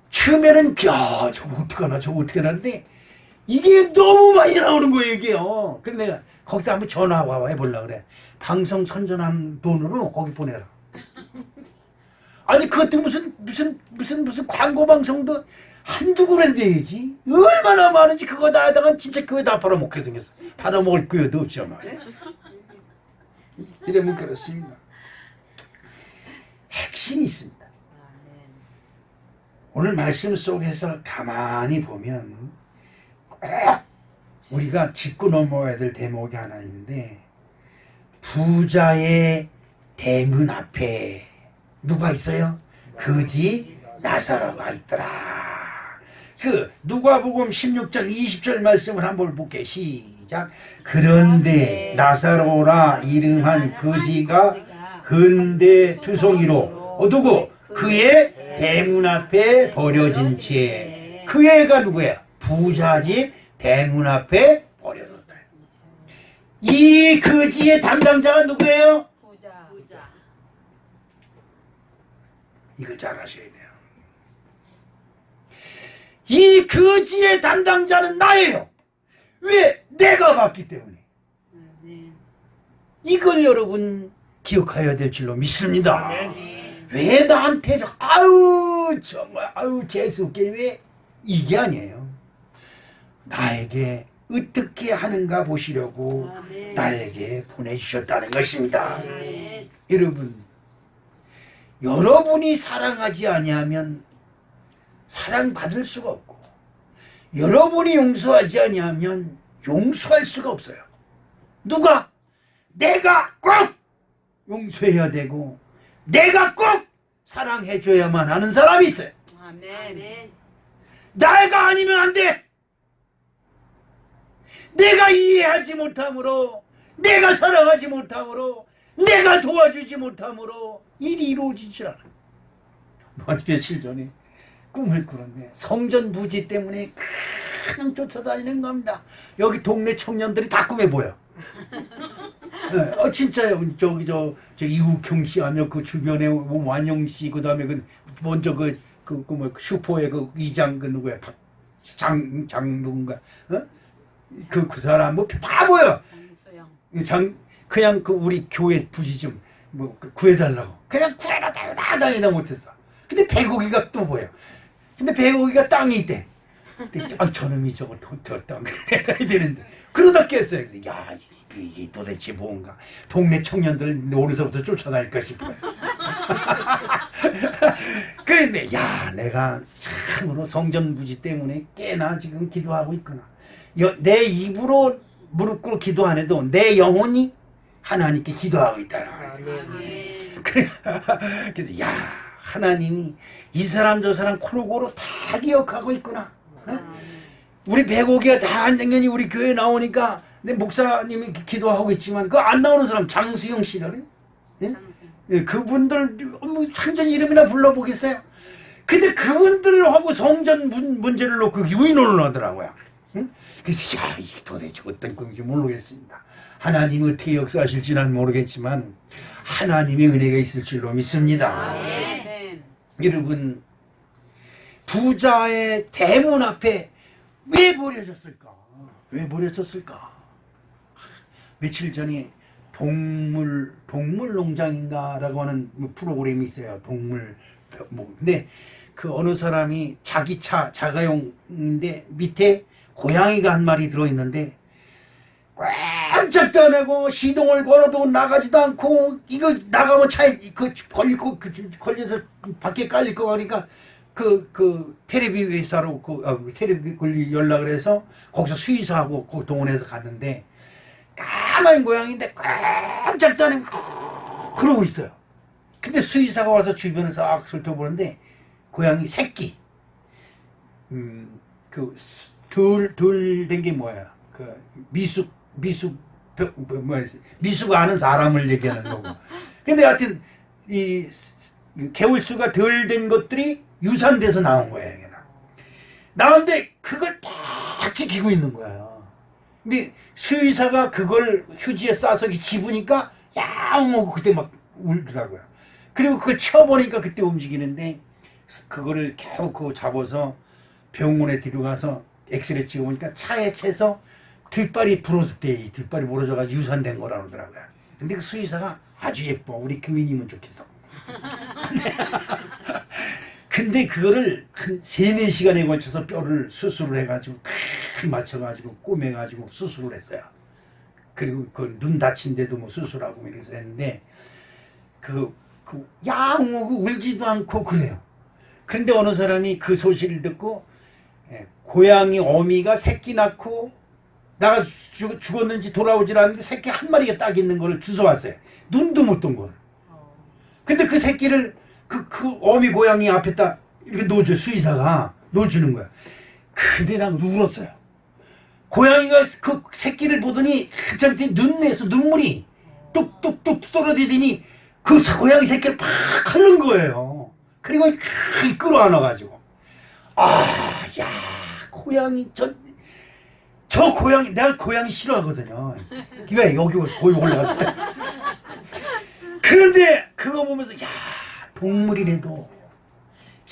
처음에는 야 저거 어떡하나 저거 어떡하나 하는데 이게 너무 많이 나오는 거예요 이게요. 그래서 내가 거기다 한번 전화 와 해보려고 그래. 방송 선전한 돈으로 거기 보내라. 아니 그것도 무슨 광고 방송도 한두 그릇 내야지 얼마나 많은지 그거 다 하다가 진짜 그거 다 팔아먹게 생겼어. 팔아먹을 거여도 없죠 말이야. 이러면 그렇습니다. 핵심이 있습니다. 오늘 말씀 속에서 가만히 보면 꼭 우리가 짚고 넘어야 될 대목이 하나 있는데 부자의 대문 앞에 누가 있어요? 거지 나사로가 있더라. 그 누가복음 16장 20절 말씀을 한번 볼게요. 시작. 시작. 그런데 나사로라 이름한 거지가 근대 투성이로 누구? 그의 대문 앞에 버려진 채. 그 애가 누구야? 부자집 대문 앞에 버려졌다. 이 거지의 담당자가 누구예요? 부자. 이걸 잘 아셔야 돼요. 이 거지의 담당자는 나예요. 왜? 내가 봤기 때문에. 이걸 여러분 기억해야 될 줄로 믿습니다. 왜 나한테 정말 재수없게 왜? 이게 아니에요. 나에게 어떻게 하는가 보시려고 나에게 보내주셨다는 것입니다. 여러분이 사랑하지 아니하면 사랑받을 수가 없고, 여러분이 용서하지 아니하면 용서할 수가 없어요. 누가? 내가 꼭 용서해야 되고 내가 꼭 사랑해줘야만 하는 사람이 있어요. 아멘. 내가 아니면 안 돼. 내가 이해하지 못함으로, 내가 사랑하지 못함으로, 내가 도와주지 못함으로 일이 이루어지지 않아. 며칠 전에 꿈을 꾸는데 성전 부지 때문에 그냥 쫓아다니는 겁니다. 여기 동네 청년들이 다 꿈에 보여. 네, 진짜요. 저 이국형 씨 하면 그 주변에 뭐 완영 씨, 그 다음에 먼저 뭐 슈퍼의 그 이장 그 누구야? 장 누군가? 그 사람 뭐 다 보여. 그냥 그 우리 교회 부지 좀 뭐 구해달라고. 그냥 구해라 다니다 못했어. 근데 배고기가 또 보여. 근데 배고기가 땅이 있대. 저놈이 저걸 땅 해야 되는데 그러다 깼어요. 그래서 야, 이게 도대체 뭔가. 동네 청년들 오늘서부터 쫓아다닐까 싶어요. 그런데 야, 내가 참으로 성전 부지 때문에 꽤나 지금 기도하고 있구나. 내 입으로 무릎 꿇고 기도 안 해도 내 영혼이 하나님께 기도하고 있다는 거예요. 그래서 야, 하나님이 이 사람 저 사람 코로고로 다 기억하고 있구나. 우리 배고기가 다 작년이 우리 교회 나오니까 내 목사님이 기도하고 있지만 그 안 나오는 사람 장수영 씨라래. 예? 그분들 상전 이름이나 불러보겠어요? 근데 그분들하고 성전 문제를 놓고 유인원을 하더라고요. 응? 그래서 야, 이게 도대체 어떤 건지 모르겠습니다. 하나님이 어떻게 역사하실지는 모르겠지만 하나님의 은혜가 있을 줄로 믿습니다. 여러분, 부자의 대문 앞에 왜 버려졌을까? 왜 버려졌을까? 며칠 전에 동물농장인가라고 하는 프로그램이 있어요. 근데 그 어느 사람이 자기 차 자가용인데 밑에 고양이가 한 마리 들어있는데 깜짝도 안 하고 시동을 걸어도 나가지도 않고, 이거 나가면 차에 걸려서 밖에 깔릴 거 하니까 텔레비 회사로 텔레비 권리 연락을 해서 거기서 수의사하고 동원해서 갔는데 까만 고양이인데 깜짝도 안 하고 그러고 있어요. 근데 수의사가 와서 주변에서 훑어보는데 고양이 새끼 덜 된 게 뭐야? 미수가 아는 사람을 얘기하는 거고. 근데 하여튼 이 개월수가 덜 된 것들이 유산돼서 나온 거야. 나왔는데 그걸 딱 지키고 있는 거야. 근데 수의사가 그걸 휴지에 싸서 집으니까 야옹하고 그때 막 울더라고요. 그리고 그걸 쳐보니까 그때 움직이는데 그거를 겨우 그거 잡아서 병원에 데려가서 엑스레이 찍어보니까 차에 채서 뒷발이 부러졌대. 뒷발이 부러져가지고 유산된 거라 그러더라고요. 근데 그 수의사가 아주 예뻐. 우리 교인이면 좋겠어. 근데 그거를 한 3-4시간에 걸쳐서 뼈를 수술을 해가지고 딱 맞춰가지고 꼬매가지고 수술을 했어요. 그리고 그 눈 다친 데도 뭐 수술하고 이래서 했는데 야옹하고 울지도 않고 그래요. 근데 어느 사람이 그 소식을 듣고 고양이 어미가 새끼 낳고 나가 죽었는지 돌아오질 않는데 새끼 한 마리가 딱 있는 거를 주워왔어요. 눈도 못 뜬 걸. 근데 그 새끼를 그 어미 고양이 앞에다 이렇게 놓아줘. 수의사가 놓아주는 거야. 그대랑 울었어요. 고양이가 그 새끼를 보더니 저 밑에 눈에서 눈물이 뚝뚝뚝 떨어지더니 그 고양이 새끼를 팍 핥는 거예요. 그리고 끌어안아가지고 야 고양이 저 고양이 내가 고양이 싫어하거든요. 왜 여기 올라갔을 때 그런데 그거 보면서 야 동물이라도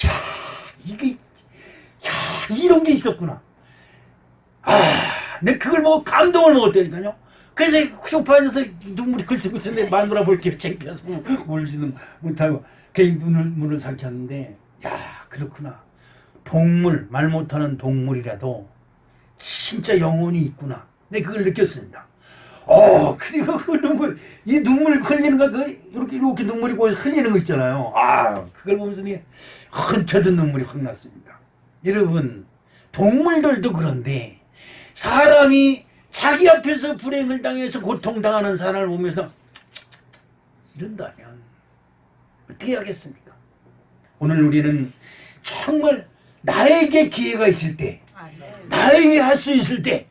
야 이게 야 이런 게 있었구나. 내 그걸 보고 감동을 먹었다니까요. 그래서 소파에서 눈물이 글썽글썽 마누라 볼게 창피해서 울지는 못하고 괜히 문을 삼켰는데 야 그렇구나. 동물 말 못하는 동물이라도 진짜 영혼이 있구나. 내 그걸 느꼈습니다. 그리고 그 이 눈물 흘리는 거, 이렇게 눈물이 고여서 흘리는 거 있잖아요. 그걸 보면서 저도 눈물이 확 났습니다. 여러분, 동물들도 그런데 사람이 자기 앞에서 불행을 당해서 고통당하는 사람을 보면서 이런다면 어떻게 하겠습니까? 오늘 우리는 정말 나에게 기회가 있을 때, 나에게 할 수 있을 때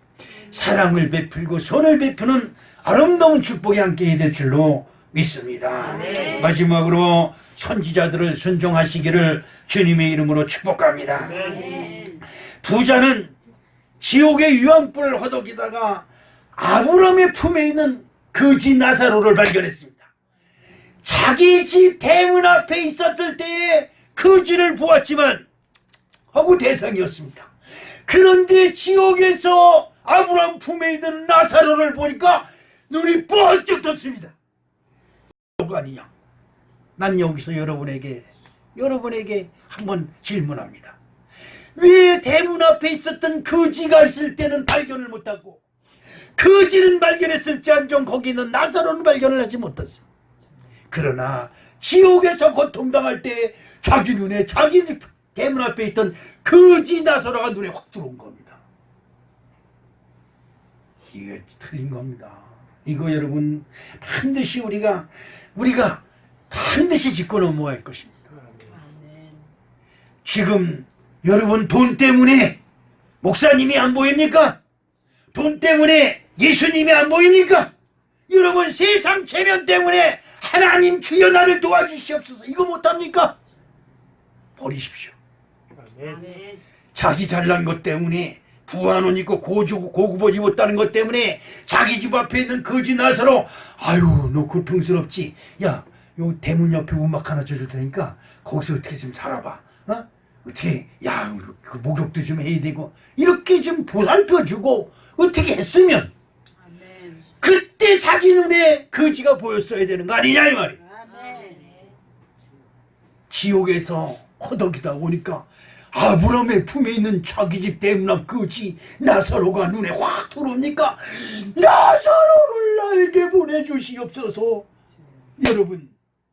사랑을 베풀고 손을 베푸는 아름다운 축복이 함께 될 줄로 믿습니다. 마지막으로 선지자들을 순종하시기를 주님의 이름으로 축복합니다. 부자는 지옥의 유황불을 허덕이다가 아브라함의 품에 있는 거지 나사로를 발견했습니다. 자기 집 대문 앞에 있었을 때에 거지를 보았지만 하고 대상이었습니다. 그런데 지옥에서 아브라함 품에 있는 나사로를 보니까 눈이 번쩍 떴습니다. 뭐가 아니냐? 난 여기서 여러분에게 한번 질문합니다. 왜 대문 앞에 있었던 거지가 있을 때는 발견을 못하고 거지는 발견했을지언정 거기 있는 나사로는 발견을 하지 못했습니다. 그러나 지옥에서 고통당할 때 자기 눈에 자기 대문 앞에 있던 거지 나사로가 눈에 확 들어온 겁니다. 이게 틀린 겁니다. 이거 여러분 반드시 우리가 반드시 짚고 넘어갈 것입니다. 지금 여러분 돈 때문에 목사님이 안 보입니까? 돈 때문에 예수님이 안 보입니까? 여러분 세상 체면 때문에 하나님 주여 나를 도와주시옵소서 이거 못합니까? 버리십시오. 자기 잘난 것 때문에 부한 옷 입고 고급 옷 입었다는 것 때문에 자기 집 앞에 있는 거지 나사로 아유 너 고통스럽지? 야 요 대문 옆에 음악 하나 줘줄 테니까 거기서 어떻게 좀 살아봐. 어떻게 야 그 목욕도 좀 해야 되고 이렇게 좀 보살펴주고 어떻게 했으면 그때 자기 눈에 거지가 보였어야 되는 거 아니냐 이 말이야. 지옥에서 허덕이다 오니까 아브라함의 품에 있는 자기 집 대문 앞 거지 나사로가 눈에 확 들어오니까 나사로를 나에게 보내주시옵소서. 여러분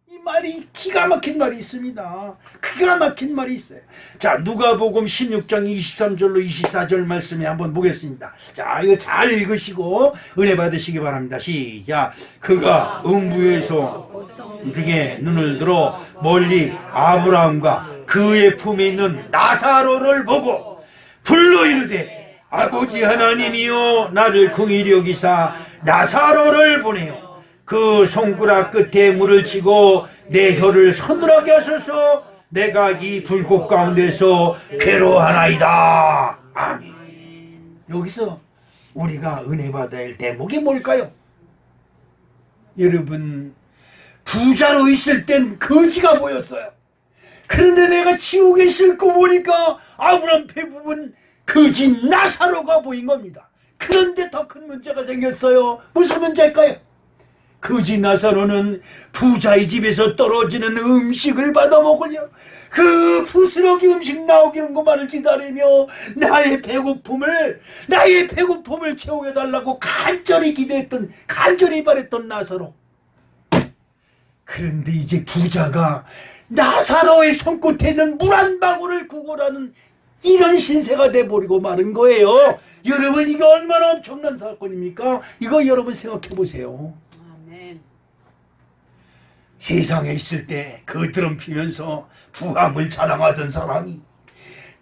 이 말이 기가 막힌 말이 있습니다. 기가 막힌 말이 있어요. 자 누가복음 16장 23절로 24절 말씀에 한번 보겠습니다. 자 이거 잘 읽으시고 은혜 받으시기 바랍니다. 시작. 그가 음부에서 등에 눈을 들어 멀리 아브라함과 그의 품에 있는 나사로를 보고 불러 이르되 아버지 하나님이여 나를 긍휼히 여기사 나사로를 보내요. 그 손가락 끝에 물을 치고 내 혀를 서늘하게 하소서. 내가 이 불꽃 가운데서 괴로워하나이다. 아멘. 여기서 우리가 은혜 받아야 할 대목이 뭘까요? 여러분 부자로 있을 땐 거지가 보였어요. 그런데 내가 지옥에 있을거 보니까 아브라함 배부분 거지 나사로가 보인 겁니다. 그런데 더 큰 문제가 생겼어요. 무슨 문제일까요? 거지 나사로는 부자의 집에서 떨어지는 음식을 받아 먹으려 그 부스러기 음식 나오기는 것만을 기다리며 나의 배고픔을 채워달라고 간절히 기대했던 간절히 바랬던 나사로. 그런데 이제 부자가 나사로의 손끝에 있는 물 한 방울을 구걸하는 이런 신세가 돼버리고 마는 거예요. 여러분 이게 얼마나 엄청난 사건입니까? 이거 여러분 생각해 보세요. 세상에 있을 때 거드름 피면서 부함을 자랑하던 사람이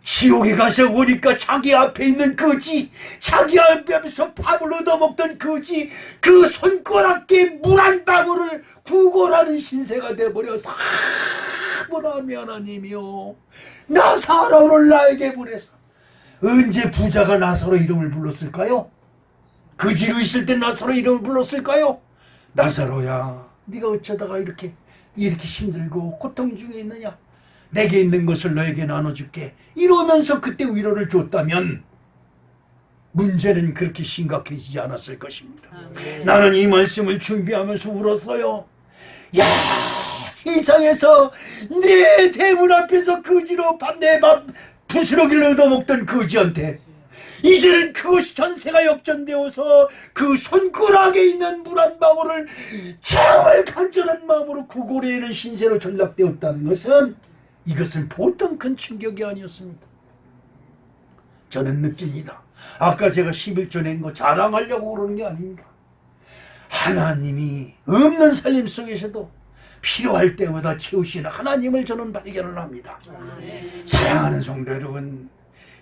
지옥에 가서 보니까 자기 앞에 있는 거지, 자기 앞에서 밥을 얻어먹던 거지, 그 손가락에 물 한 방울을 구걸하는 신세가 돼버려서, 아브라함이 하나님이요, 나사로를 나에게 보내서. 언제 부자가 나사로 이름을 불렀을까요? 거지로 있을 때 나사로 이름을 불렀을까요? 나사로야, 네가 어쩌다가 이렇게 힘들고 고통 중에 있느냐? 내게 있는 것을 너에게 나눠줄게. 이러면서 그때 위로를 줬다면 문제는 그렇게 심각해지지 않았을 것입니다. 나는 이 말씀을 준비하면서 울었어요. 야, 세상에서 내 대문 앞에서 거지로 내 밥 부스러기를 얻어먹던 거지한테 이제는 그것이 전세가 역전되어서 그 손가락에 있는 물 한 방울을 정말 간절한 마음으로 구걸해는 신세로 전락되었다는 것은, 이것은 보통 큰 충격이 아니었습니다. 저는 느낍니다. 아까 제가 11조 낸 거 자랑하려고 그러는 게 아닙니다. 하나님이 없는 살림 속에서도 필요할 때마다 채우시는 하나님을 저는 발견을 합니다. 사랑하는 성도 여러분,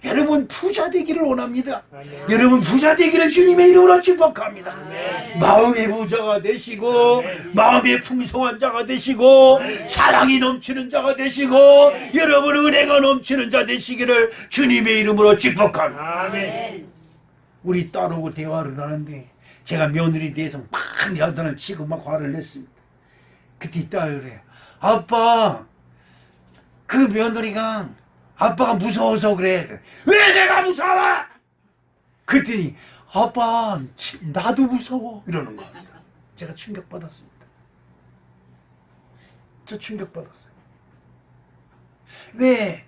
여러분 부자 되기를 원합니다. 여러분 부자 되기를 주님의 이름으로 축복합니다. 마음의 부자가 되시고, 마음의 풍성한 자가 되시고, 사랑이 넘치는 자가 되시고, 여러분 은혜가 넘치는 자 되시기를 주님의 이름으로 축복합니다. 우리 딸하고 대화를 하는데 제가 며느리에 대해서 막 야단을 치고 막 화를 냈습니다. 그때 딸이 그래요. 아빠, 그 며느리가 아빠가 무서워서 그래. 왜 내가 무서워? 그랬더니 아빠, 나도 무서워 이러는 겁니다. 제가 충격받았습니다. 저 충격받았어요. 왜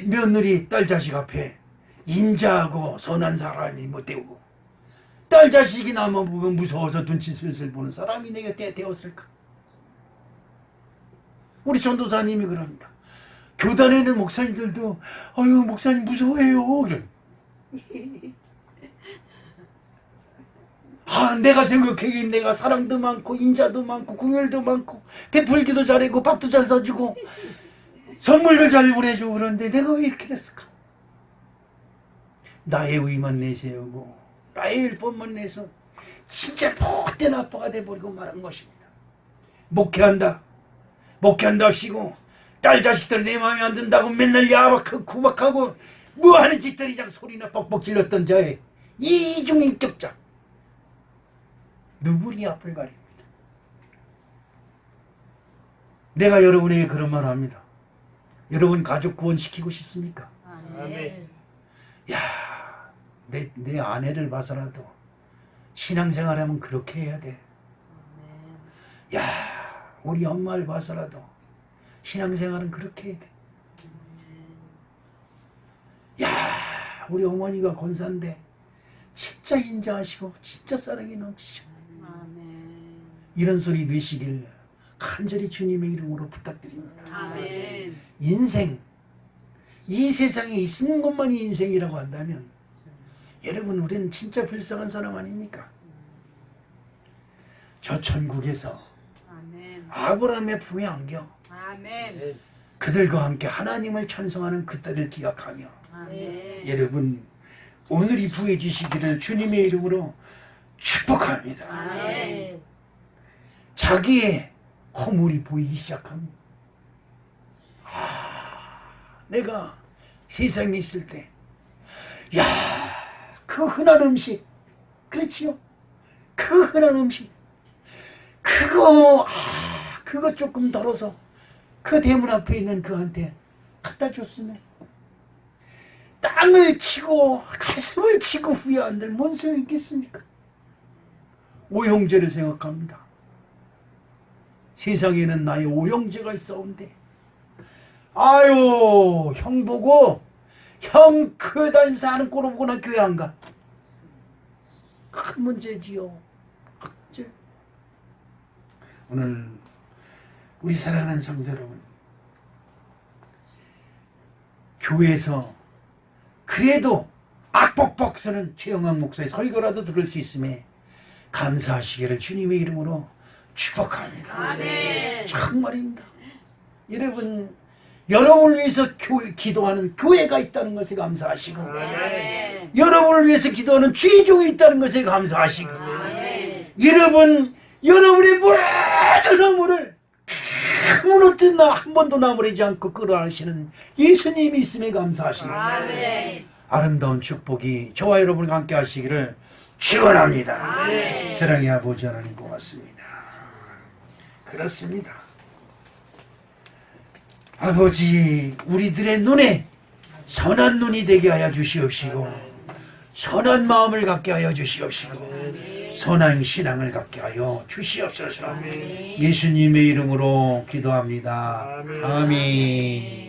며느리 딸 자식 앞에 인자하고 선한 사람이 못 되고, 딸 자식이 나만 보면 무서워서 눈치 슬슬 보는 사람이 내게 되었을까? 우리 전도사님이 그럽니다. 교단에 있는 목사님들도 아유 목사님 무서워해요. 내가 생각하기에 내가 사랑도 많고 인자도 많고 궁혈도 많고 베풀기도 잘하고 밥도 잘 사주고 선물도 잘 보내주고, 그런데 내가 왜 이렇게 됐을까? 나의 의만 내세우고 나의 일법만 내서 진짜 못된 아빠가 돼버리고 말한 것입니다. 목회한다 하시고 딸 자식들 내 마음에 안 든다고 맨날 야박하고 구박하고 뭐하는 짓들이장 소리나 뻑뻑 질렀던 자의 이중인격자 누구리 앞을 가립니다. 내가 여러분에게 그런 말을 합니다. 여러분 가족 구원시키고 싶습니까? 아멘. 야, 내 아내를 봐서라도 신앙생활하면 그렇게 해야 돼. 야, 우리 엄마를 봐서라도 신앙생활은 그렇게 해야 돼. 야, 우리 어머니가 권사인데 진짜 인자하시고 진짜 사랑이 넘치시고, 이런 소리 넣으시길 간절히 주님의 이름으로 부탁드립니다. 아멘. 인생, 이 세상에 있는 것만이 인생이라고 한다면 여러분 우리는 진짜 불쌍한 사람 아닙니까? 저 천국에서 아브라함의 품에 안겨 아멘. 그들과 함께 하나님을 찬송하는 그때를 기억하며, 아멘. 여러분 오늘이 부해 주시기를 주님의 이름으로 축복합니다. 아멘. 자기의 허물이 보이기 시작합니다. 내가 세상에 있을 때, 야, 그 흔한 음식, 그렇지요? 그 흔한 음식, 그거 조금 덜어서 그 대문 앞에 있는 그한테 갖다 줬으면 땅을 치고 가슴을 치고 후회한들 뭔 소용이 있겠습니까? 오형제를 생각합니다. 세상에는 나의 오형제가 있어온데, 아유, 형 보고 형 교회 다니면서 하는 꼴을 보고 나 교회 안 가. 큰 문제지요. 오늘 우리 사랑하는 성도 여러분, 교회에서 그래도 악복복 쓰는 최영학 목사의 설교라도 들을 수 있음에 감사하시기를 주님의 이름으로 축복합니다. 아멘. 정말입니다. 여러분, 여러분을 위해서 기도하는 교회가 있다는 것에 감사하시고 아멘. 여러분을 위해서 기도하는 주의종이 있다는 것에 감사하시고 아멘. 여러분의 모든 허물을 아무것도 한 번도 나무라지 않고 끌어안으시는 예수님이 있음에 감사하시고 아멘. 아름다운 축복이 저와 여러분과 함께 하시기를 축원합니다. 아멘. 사랑의 아버지 하나님 고맙습니다. 그렇습니다. 아버지 우리들의 눈에 선한 눈이 되게 하여 주시옵시고 선한 마음을 갖게 하여 주시옵시고 선한 신앙을 갖게 하여 주시옵소서. 예수님의 이름으로 기도합니다. 아멘.